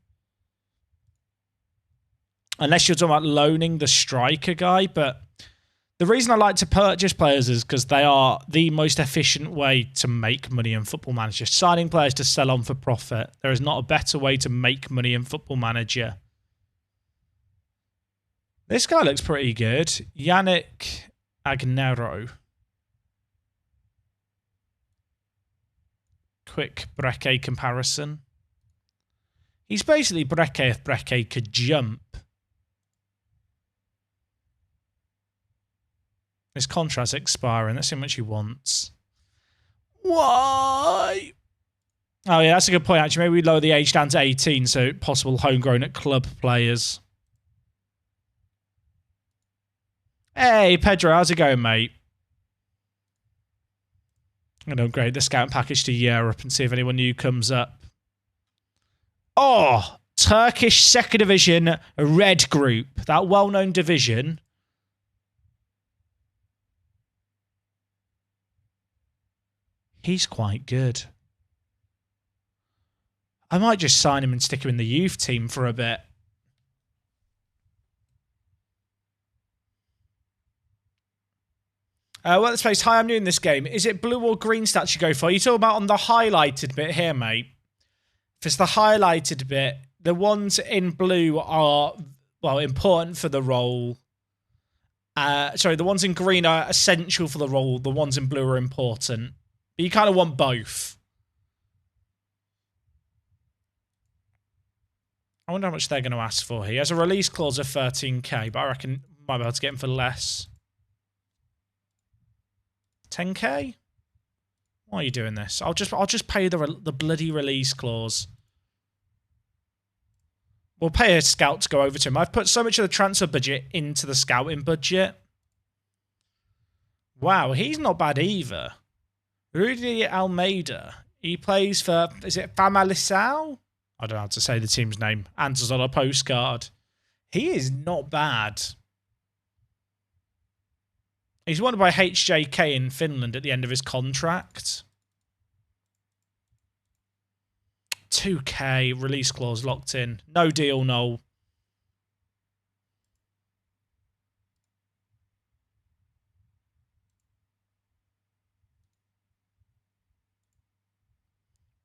Unless you're talking about loaning the striker guy. But the reason I like to purchase players is because they are the most efficient way to make money in Football Manager. Signing players to sell on for profit. There is not a better way to make money in Football Manager. This guy looks pretty good. Yannick Agnero. quick Breke comparison. He's basically Breke if Breke could jump. His contract's expiring. Let's see how much he wants. Why? Oh, yeah, that's a good point, actually. Maybe we lower the age down to 18, so possible homegrown at club players. Hey, Pedro, how's it going, mate? I'm going to upgrade the scout package to Europe and see if anyone new comes up. Oh, Turkish Second Division Red Group. That well-known division. He's quite good. I might just sign him and stick him in the youth team for a bit. Let's face, hi, I'm new in this game. Is it blue or green stats you go for? You talking about on the highlighted bit here, mate? If it's the highlighted bit, the ones in blue are, well, important for the role. Sorry, the ones in green are essential for the role. The ones in blue are important. But you kind of want both. I wonder how much they're going to ask for. He has a release clause of 13k, but I reckon I might be able to get him for less. 10k? Why are you doing this? I'll just pay the bloody release clause. We'll pay a scout to go over to him. I've put so much of the transfer budget into the scouting budget. Wow, he's not bad either. Rudy Almeida. He plays for, is it Famalisao? I don't know how to say the team's name. Answers on a postcard. He is not bad. He's wanted by HJK in Finland at the end of his contract. 2k, release clause locked in. No deal, no.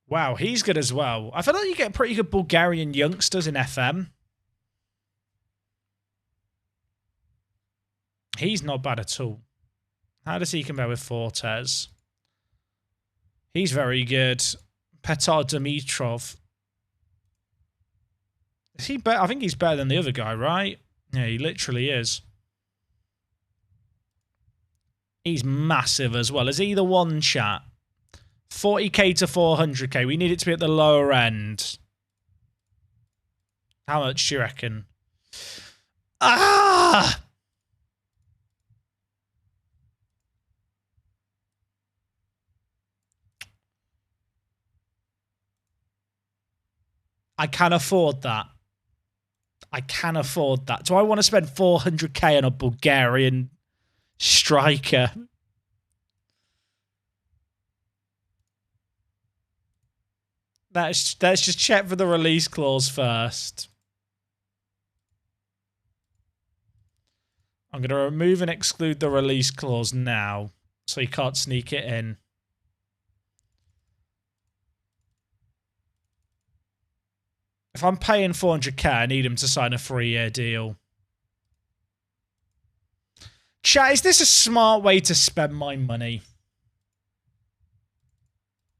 Wow, he's good as well. I feel like you get pretty good Bulgarian youngsters in FM. He's not bad at all. How does he compare with Fortes? He's very good. Petar Dimitrov. Is he better? I think he's better than the other guy, right? Yeah, he literally is. He's massive as well. Is he the one, chat? 40k to 400k. We need it to be at the lower end. How much do you reckon? Ah! I can afford that. I can afford that. Do I want to spend 400k on a Bulgarian striker? Let's just check for the release clause first. I'm going to remove and exclude the release clause now, so you can't sneak it in. If I'm paying 400k, I need him to sign a 3-year deal. Chat, is this a smart way to spend my money?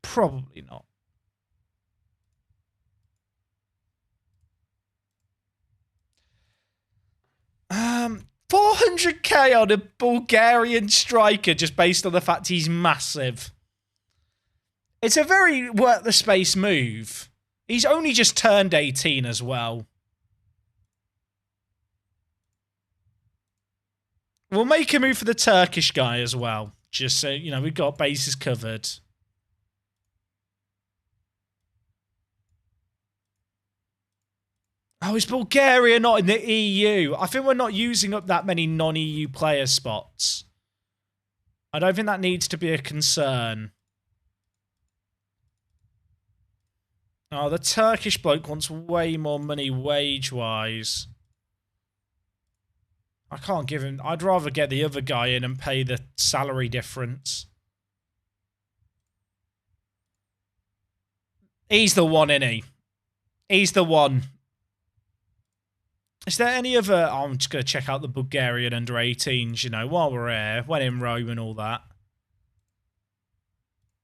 Probably not. 400k on a Bulgarian striker just based on the fact he's massive. It's a very worth the space move. He's only just turned 18 as well. We'll make a move for the Turkish guy as well. Just so, you know, we've got bases covered. Oh, is Bulgaria not in the EU? I think we're not using up that many non-EU player spots. I don't think that needs to be a concern. Oh, the Turkish bloke wants way more money wage-wise. I can't give him... I'd rather get the other guy in and pay the salary difference. He's the one, isn't he? He's the one. Is there any other... Oh, I'm just going to check out the Bulgarian under-18s, you know, while we're here. When in Rome and all that.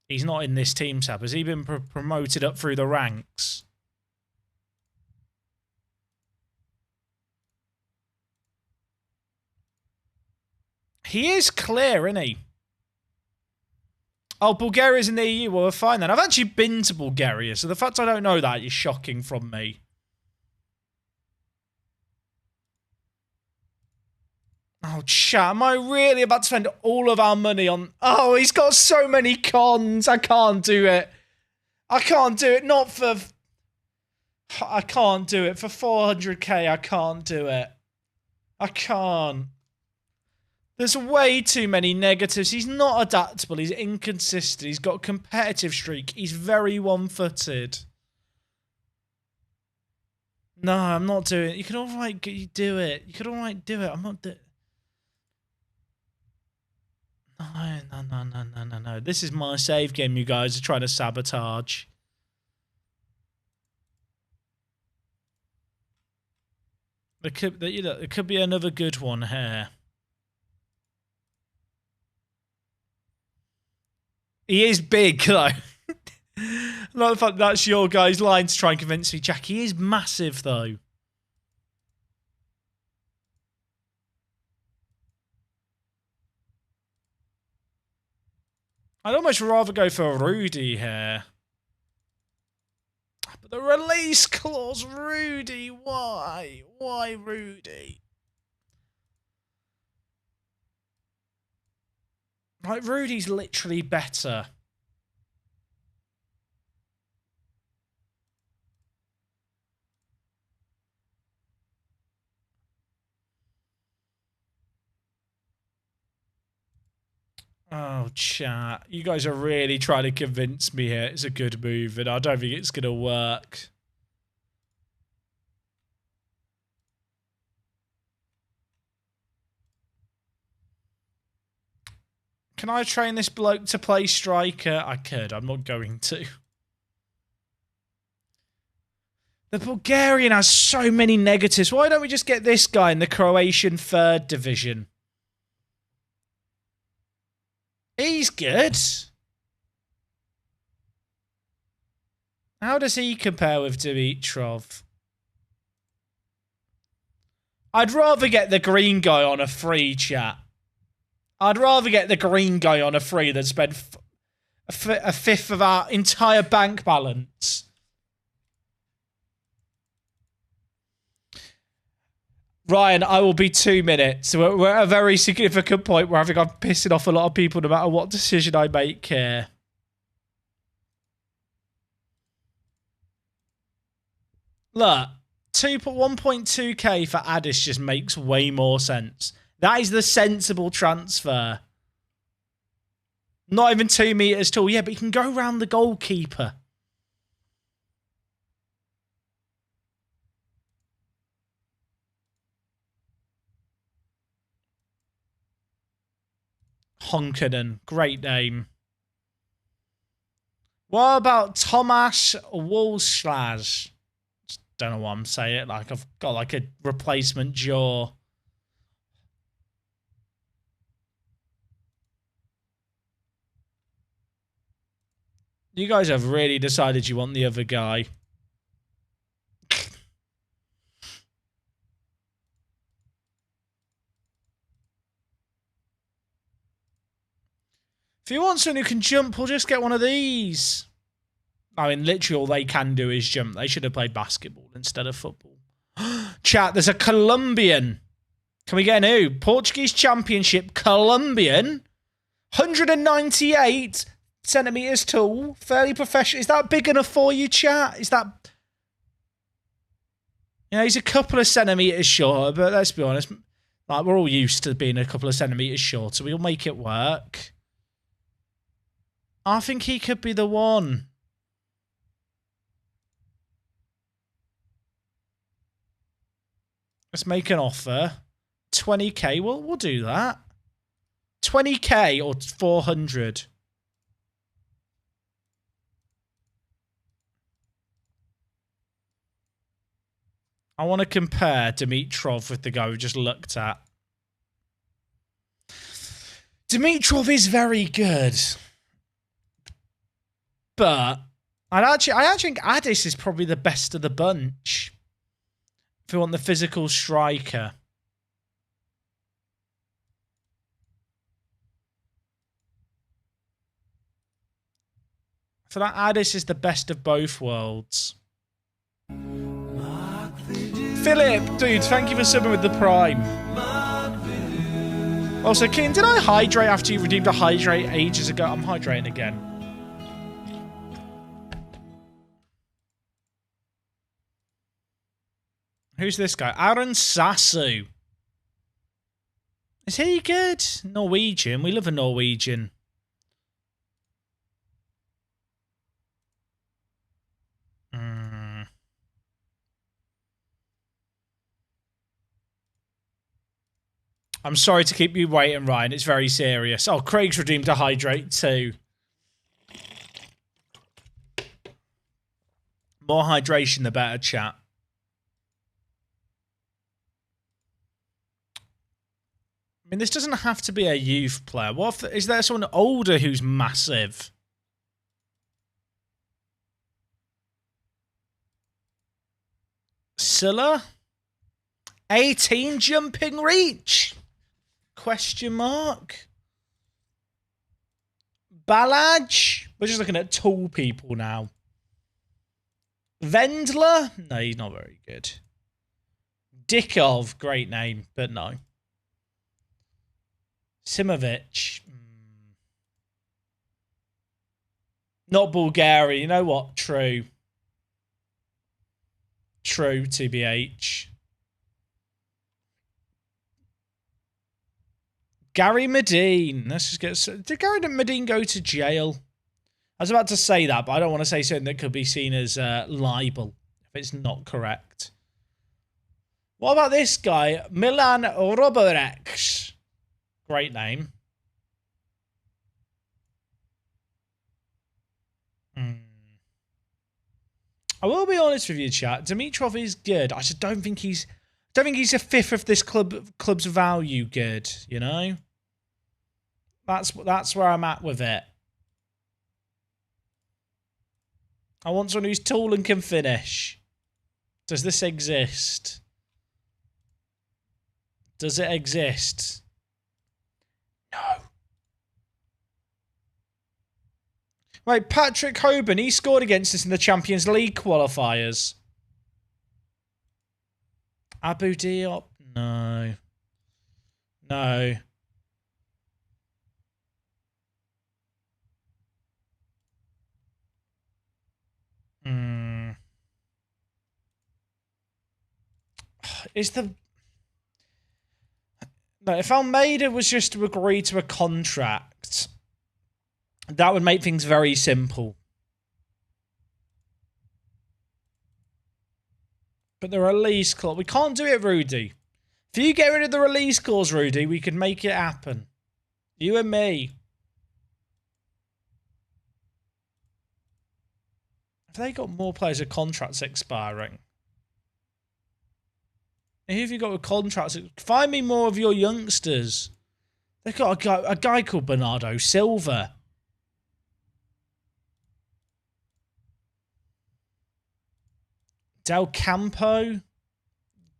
He's not in this team tab. Has he been promoted up through the ranks? He is clear, isn't he? Oh, Bulgaria's in the EU. Well, we're fine then. I've actually been to Bulgaria, so the fact I don't know that is shocking from me. Oh, chat, am I really about to spend all of our money on... Oh, he's got so many cons. I can't do it. I can't do it. Not for... I can't do it. For 400k, I can't do it. I can't. There's way too many negatives. He's not adaptable. He's inconsistent. He's got a competitive streak. He's very one-footed. No, I'm not doing it. You can alright do it. You can alright do it. I'm not doing it. No. This is my save game you guys are trying to sabotage. There could be another good one here. He is big, though. Not the fact that's your guy's line to try and convince me, Jack. He is massive, though. I'd almost rather go for Rudy here. But the release clause, Rudy, why? Why Rudy? Like, Rudy's literally better. Oh, chat. You guys are really trying to convince me here it's a good move, and I don't think it's going to work. Can I train this bloke to play striker? I could. I'm not going to. The Bulgarian has so many negatives. Why don't we just get this guy in the Croatian 3rd division? He's good. How does he compare with Dimitrov? I'd rather get the green guy on a free, chat. I'd rather get the green guy on a free than spend a fifth of our entire bank balance. Ryan, I will be 2 minutes. We're at a very significant point where I think I'm pissing off a lot of people no matter what decision I make here. Look, 1.2k for Addons just makes way more sense. That is the sensible transfer. Not even 2 meters tall. Yeah, but you can go around the goalkeeper. Honkanen. Great name. What about Tomas Wolslash? Don't know what I'm saying. Like, I've got like a replacement jaw. You guys have really decided you want the other guy. If you want someone who can jump, we'll just get one of these. I mean, literally all they can do is jump. They should have played basketball instead of football. Chat, there's a Colombian. Can we get an who? Portuguese Championship, Colombian. 198 centimeters tall. Fairly professional. Is that big enough for you, chat? Is that... You know, he's a couple of centimeters shorter, but let's be honest. Like, we're all used to being a couple of centimeters short, so we'll make it work. I think he could be the one. Let's make an offer. 20k. We'll do that. 20k or 400. I want to compare Dimitrov with the guy we just looked at. Dimitrov is very good. But I actually think Addis is probably the best of the bunch. If you want the physical striker. So that Addis is the best of both worlds. Philip, dude, thank you for subbing with the Prime. Also, King, did I hydrate after you redeemed a hydrate ages ago? I'm hydrating again. Who's this guy? Aaron Sasu. Is he good? Norwegian. We love a Norwegian. I'm sorry to keep you waiting, Ryan. It's very serious. Oh, Craig's redeemed a hydrate too. More hydration, the better, chat. I mean, this doesn't have to be a youth player. What if, is there someone older who's massive? Scylla? 18 jumping reach? Question mark? Balaj? We're just looking at tall people now. Vendler? No, he's not very good. Dikov, great name, but no. Simovic. Not Bulgaria. You know what? True. True, TBH. Gary Medine. Let's just get... Did Gary Medine go to jail? I was about to say that, but I don't want to say something that could be seen as libel if it's not correct. What about this guy? Milan Roborex. Great name. I will be honest with you, chat. Dimitrov is good. I just don't think he's a fifth of this club's value good, you know? That's where I'm at with it. I want someone who's tall and can finish. Does this exist? Does it exist? No. Right, Patrick Hoban, he scored against us in the Champions League qualifiers. Abu Diop? No. No. Is the... No, if Almeida was just to agree to a contract, that would make things very simple. But the release clause... We can't do it, Rudy. If you get rid of the release clause, Rudy, we can make it happen. You and me. Have they got more players with contracts expiring? Who have you got with contracts? Find me more of your youngsters. They've got a guy called Bernardo Silva. Del Campo.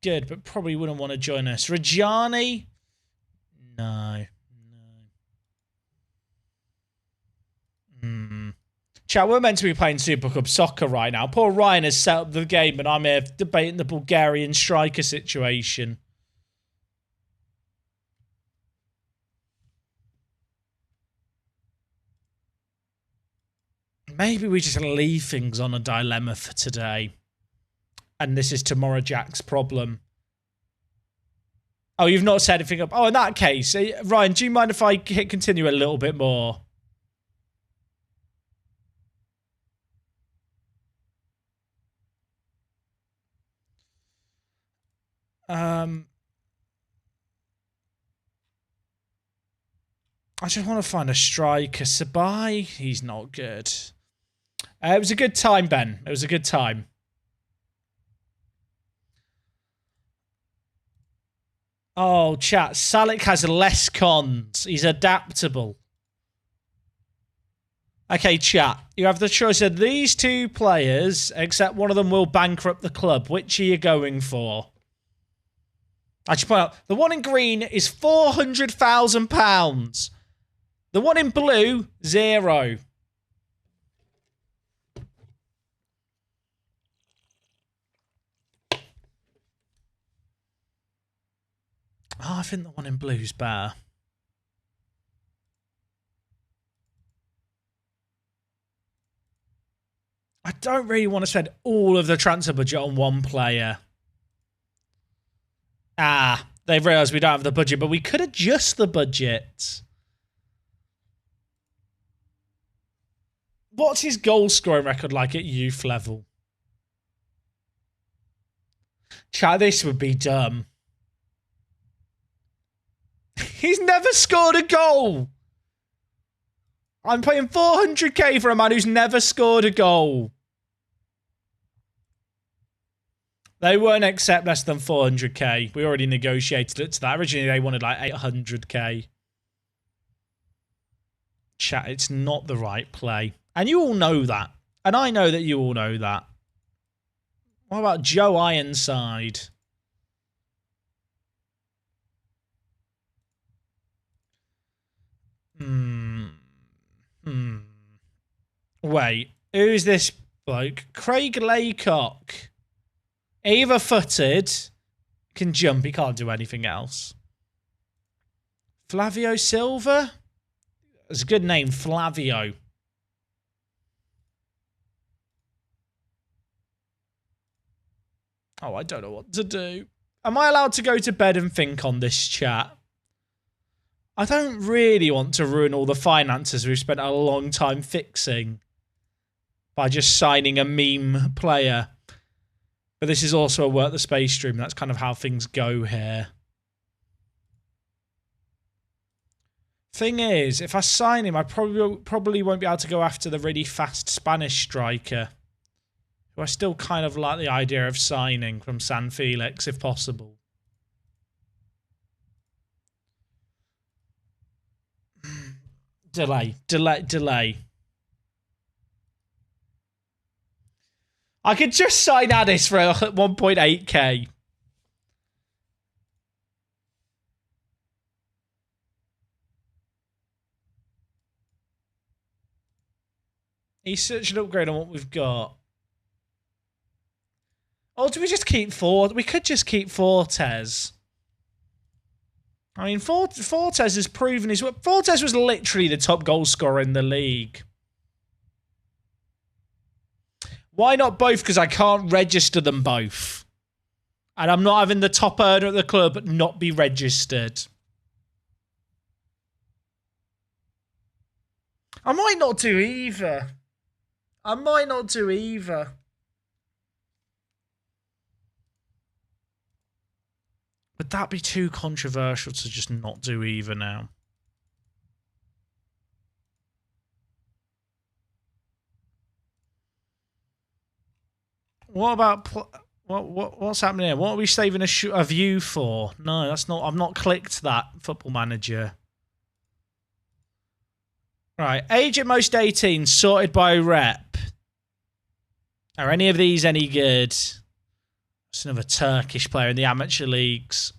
Good, but probably wouldn't want to join us. Reggiani? No. Chat, we're meant to be playing Super Cup soccer right now. Poor Ryan has set up the game and I'm here debating the Bulgarian striker situation. Maybe we just leave things on a dilemma for today. And this is tomorrow Jack's problem. Oh, you've not set anything up. Oh, in that case, Ryan, do you mind if I hit continue a little bit more? I just want to find a striker. Sabai, he's not good. It was a good time, Ben. It was a good time. Oh, chat. Salic has less cons. He's adaptable. Okay, chat. You have the choice of these two players, except one of them will bankrupt the club. Which are you going for? I should point out, the one in green is £400,000. The one in blue, 0. Oh, I think the one in blue's better. I don't really want to spend all of the transfer budget on one player. Ah, they've realised we don't have the budget, but we could adjust the budget. What's his goal scoring record like at youth level? Chat, this would be dumb. He's never scored a goal. I'm paying 400k for a man who's never scored a goal. They won't accept less than 400k. We already negotiated it to that. Originally, they wanted like 800k. Chat, it's not the right play. And you all know that. And I know that you all know that. What about Joe Ironside? Wait, who's this bloke? Craig Laycock. Either-footed. Can jump. He can't do anything else. Flavio Silva? It's a good name, Flavio. Oh, I don't know what to do. Am I allowed to go to bed and think on this chat? I don't really want to ruin all the finances we've spent a long time fixing by just signing a meme player. But this is also a work the space stream. That's kind of how things go here. Thing is, if I sign him, I probably won't be able to go after the really fast Spanish striker, who I still kind of like the idea of signing from San Felix, if possible. Delay. I could just sign Addons for 1.8k. He's such an upgrade on what we've got. Or do we just keep Fortes? We could just keep Fortes. I mean, Fortes has proven his work. Fortes was literally the top goal scorer in the league. Why not both? Because I can't register them both. And I'm not having the top earner at the club not be registered. I might not do either. Would that be too controversial to just not do either now? What about what's happening here? What are we saving a view for? No, that's not. I've not clicked that Football Manager. Right, age at most 18, sorted by rep. Are any of these any good? It's another Turkish player in the amateur leagues.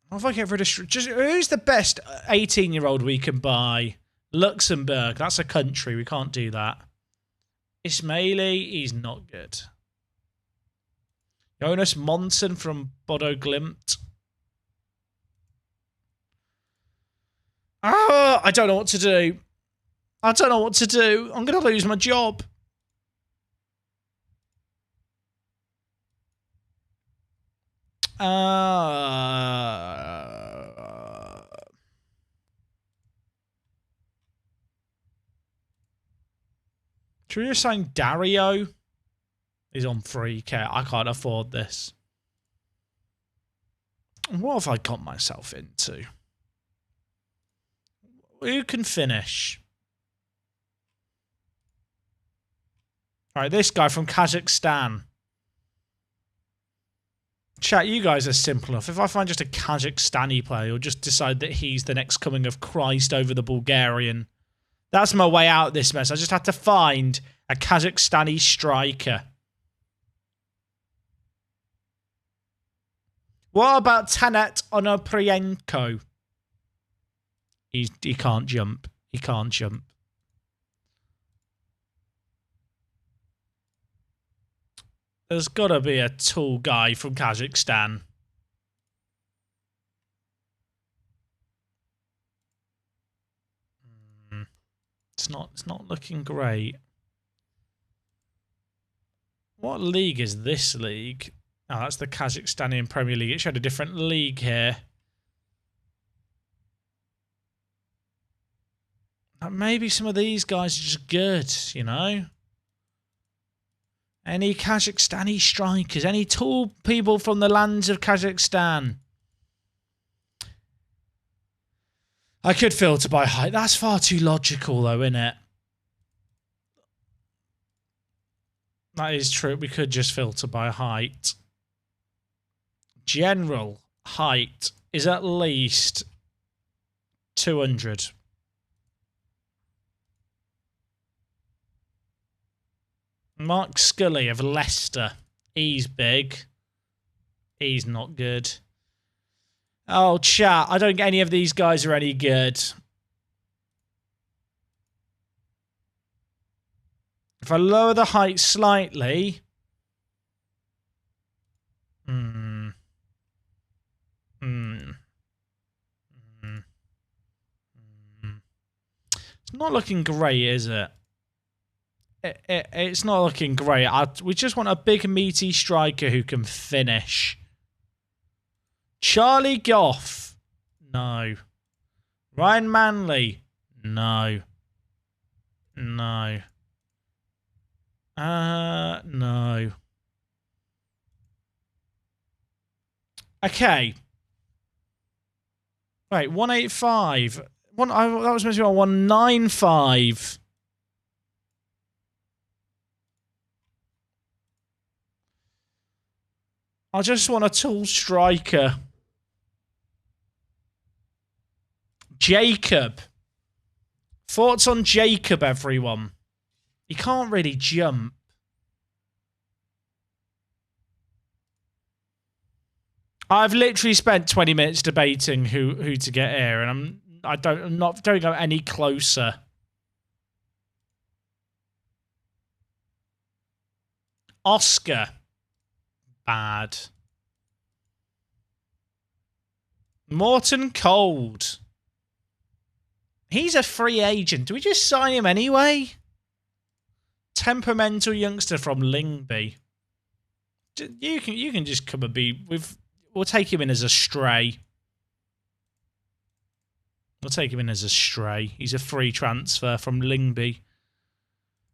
What if I get rid of... Just, who's the best 18-year-old we can buy? Luxembourg. That's a country. We can't do that. Ismaili. He's not good. Jonas Monson from Bodo Glimt. Ah, I don't know what to do. I'm going to lose my job. Should we just sign Dario? He's on 3k. I can't afford this. What have I got myself into? Who can finish? All right, this guy from Kazakhstan. Chat, you guys are simple enough. If I find just a Kazakhstani player, you'll just decide that he's the next coming of Christ over the Bulgarian. That's my way out of this mess. I just have to find a Kazakhstani striker. What about Tanet Onoprienko? He can't jump. He can't jump. There's got to be a tall guy from Kazakhstan. It's not looking great. What league is this league? Oh, that's the Kazakhstani Premier League. It showed a different league here. Maybe some of these guys are just good, you know? Any Kazakhstani strikers? Any tall people from the lands of Kazakhstan? I could filter by height. That's far too logical, though, isn't it? That is true. We could just filter by height. General height is at least 200. Mark Scully of Leicester. He's big. He's not good. Oh, chat. I don't think any of these guys are any good. If I lower the height slightly... It's not looking great, is it? It's not looking great. We just want a big, meaty striker who can finish. Charlie Goff. No. Ryan Manley. No. No. No. Okay. Wait, 185. That was meant to be on 195. I just want a tall striker. Jacob. Thoughts on Jacob, everyone? He can't really jump. I've literally spent 20 minutes debating who to get here, and I'm not going any closer. Oscar. Bad. Morton Cold. He's a free agent. Do we just sign him anyway? Temperamental youngster from Lingby. You can just come and be with. We'll take him in as a stray. We'll take him in as a stray. He's a free transfer from Lingby.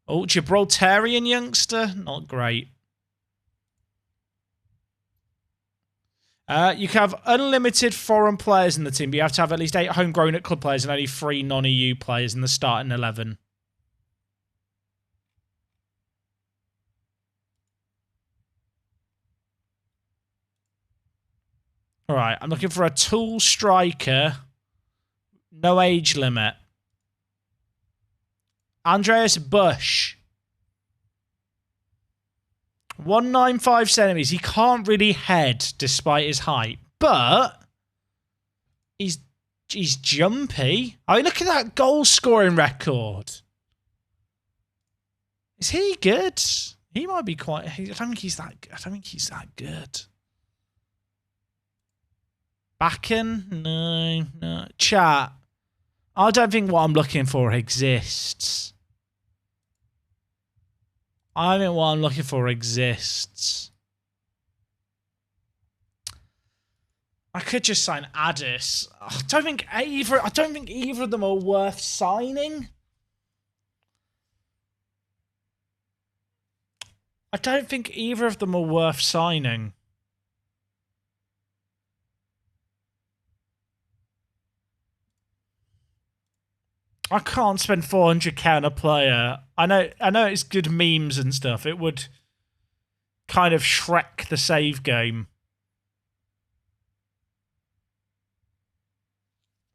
Oh, Gibraltarian youngster. Not great. You can have unlimited foreign players in the team, but you have to have at least 8 homegrown at club players and only 3 non-EU players in the starting 11. All right, I'm looking for a tall striker. No age limit. Andreas Bush. 195 centimeters. He can't really head despite his height, but he's jumpy. I mean, look at that goal scoring record. Is he good? He might be quite. I don't think he's that good. Bakken? No. Chat. I don't think what I'm looking for exists. I think what I'm looking for exists. I could just sign Addons. I don't think either of them are worth signing. I don't think either of them are worth signing. I can't spend 400k on a player. I know it's good memes and stuff. It would kind of Shrek the save game.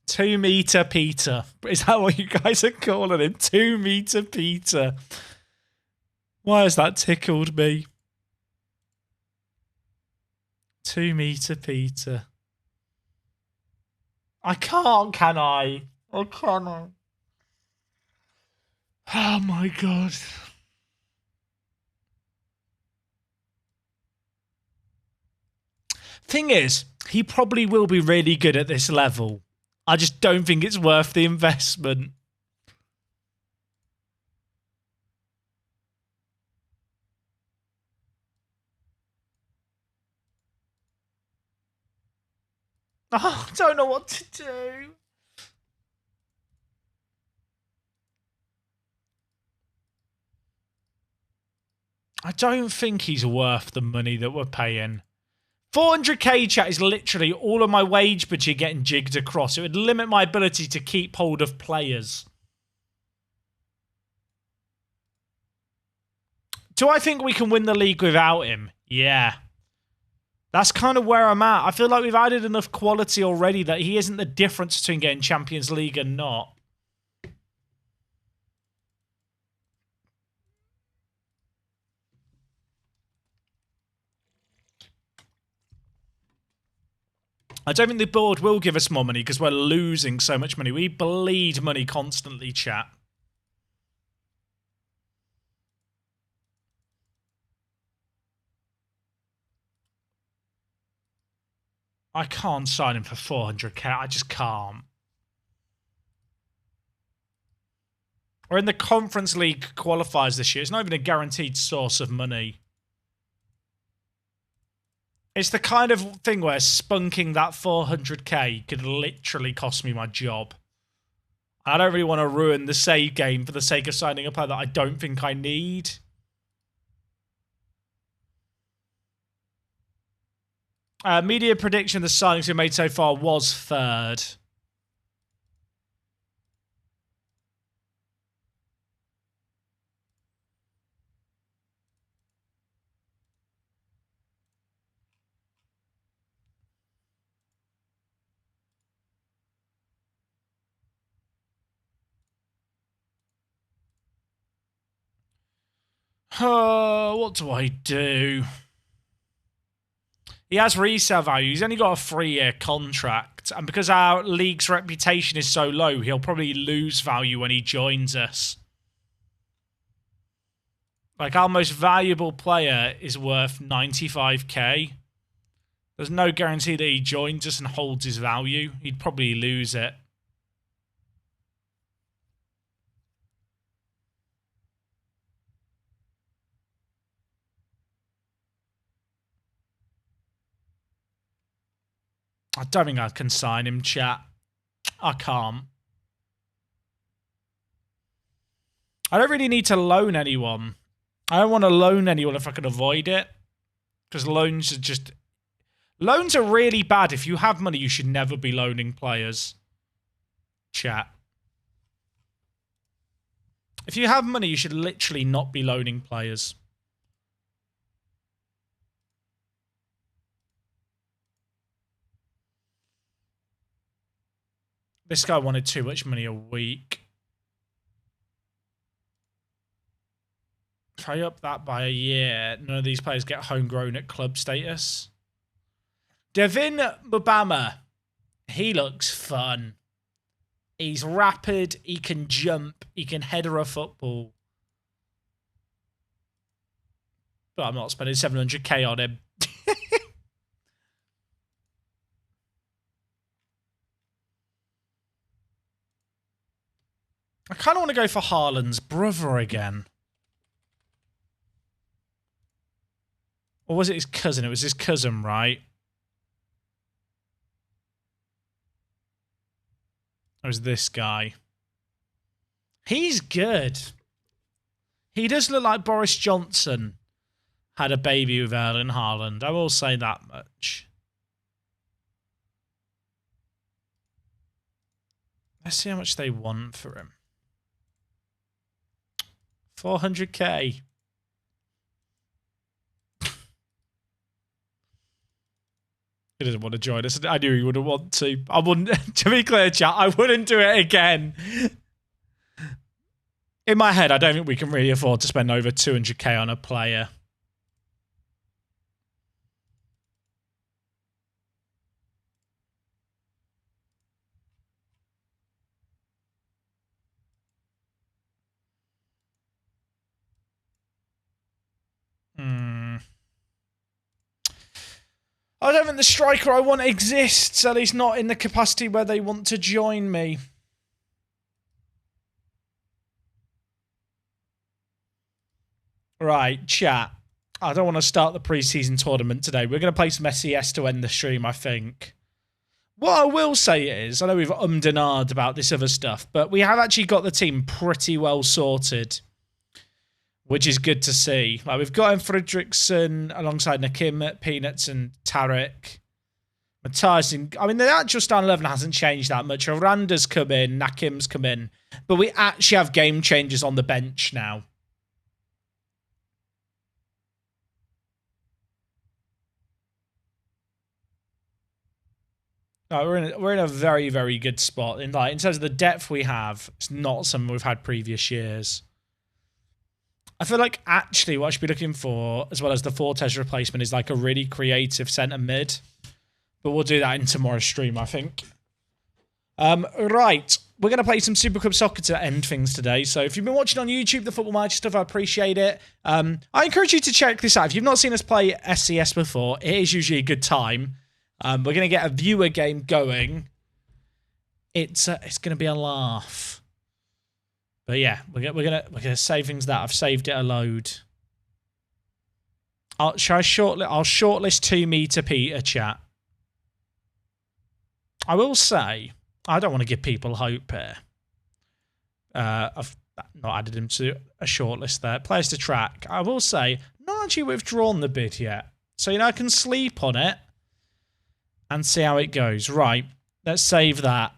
2-meter Peter. Is that what you guys are calling him? 2-meter Peter. Why has that tickled me? 2-meter Peter. I can't, can I? I cannot. Oh my god. Thing is, he probably will be really good at this level. I just don't think it's worth the investment. Oh, I don't know what to do. I don't think he's worth the money that we're paying. 400k, chat, is literally all of my wage budget getting jigged across. It would limit my ability to keep hold of players. Do I think we can win the league without him? Yeah. That's kind of where I'm at. I feel like we've added enough quality already that he isn't the difference between getting Champions League and not. I don't think the board will give us more money because we're losing so much money. We bleed money constantly, chat. I can't sign him for 400k. I just can't. We're in the Conference League qualifiers this year. It's not even a guaranteed source of money. It's the kind of thing where spunking that 400k could literally cost me my job. I don't really want to ruin the save game for the sake of signing a player that I don't think I need. Media prediction, the signings we made so far was third. What do I do? He has resale value. He's only got a 3-year contract. And because our league's reputation is so low, he'll probably lose value when he joins us. Like, our most valuable player is worth 95k. There's no guarantee that he joins us and holds his value. He'd probably lose it. I don't think I can sign him, chat. I can't. I don't really need to loan anyone. I don't want to loan anyone if I can avoid it. Because loans are just... Loans are really bad. If you have money, you should never be loaning players. Chat. If you have money, you should literally not be loaning players. This guy wanted too much money a week. Try up that by a year. None of these players get homegrown at club status. Devin Mubama. He looks fun. He's rapid. He can jump. He can header a football. But I'm not spending 700k on him. I kind of want to go for Haaland's brother again. Or was it his cousin? It was his cousin, right? It was this guy. He's good. He does look like Boris Johnson had a baby with Erling Haaland. I will say that much. Let's see how much they want for him. 400k. He doesn't want to join us. I knew he wouldn't want to. I wouldn't, to be clear, chat, I wouldn't do it again. In my head, I don't think we can really afford to spend over 200k on a player. I don't think the striker I want exists, at least not in the capacity where they want to join me. Right, chat. I don't want to start the preseason tournament today. We're going to play some SES to end the stream, I think. What I will say is, I know we've ummed and ahed about this other stuff, but we have actually got the team pretty well sorted, which is good to see. Like, we've got Fredrickson alongside Nakim, Peanuts, and Tarek. Matthias, I mean, the actual starting 11 hasn't changed that much. Aranda's come in, Nakim's come in, but we actually have game changers on the bench now. No, we're in a very, very good spot. In terms of the depth we have, it's not something we've had previous years. I feel like actually what I should be looking for, as well as the Fortes replacement, is like a really creative centre mid. But we'll do that in tomorrow's stream, I think. Right, we're going to play some Super Cup Soccer to end things today. So if you've been watching on YouTube, the Football Manager stuff, I appreciate it. I encourage you to check this out. If you've not seen us play SCS before, it is usually a good time. We're going to get a viewer game going. It's going to be a laugh. But yeah, we're gonna save things that I've saved it a load. I'll shortlist 2 meter Peter, chat. I will say I don't want to give people hope here. I've not added him to a shortlist there. Players to track. I will say not actually withdrawn the bid yet, so I can sleep on it and see how it goes. Right, let's save that.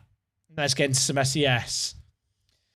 Let's get into some SES.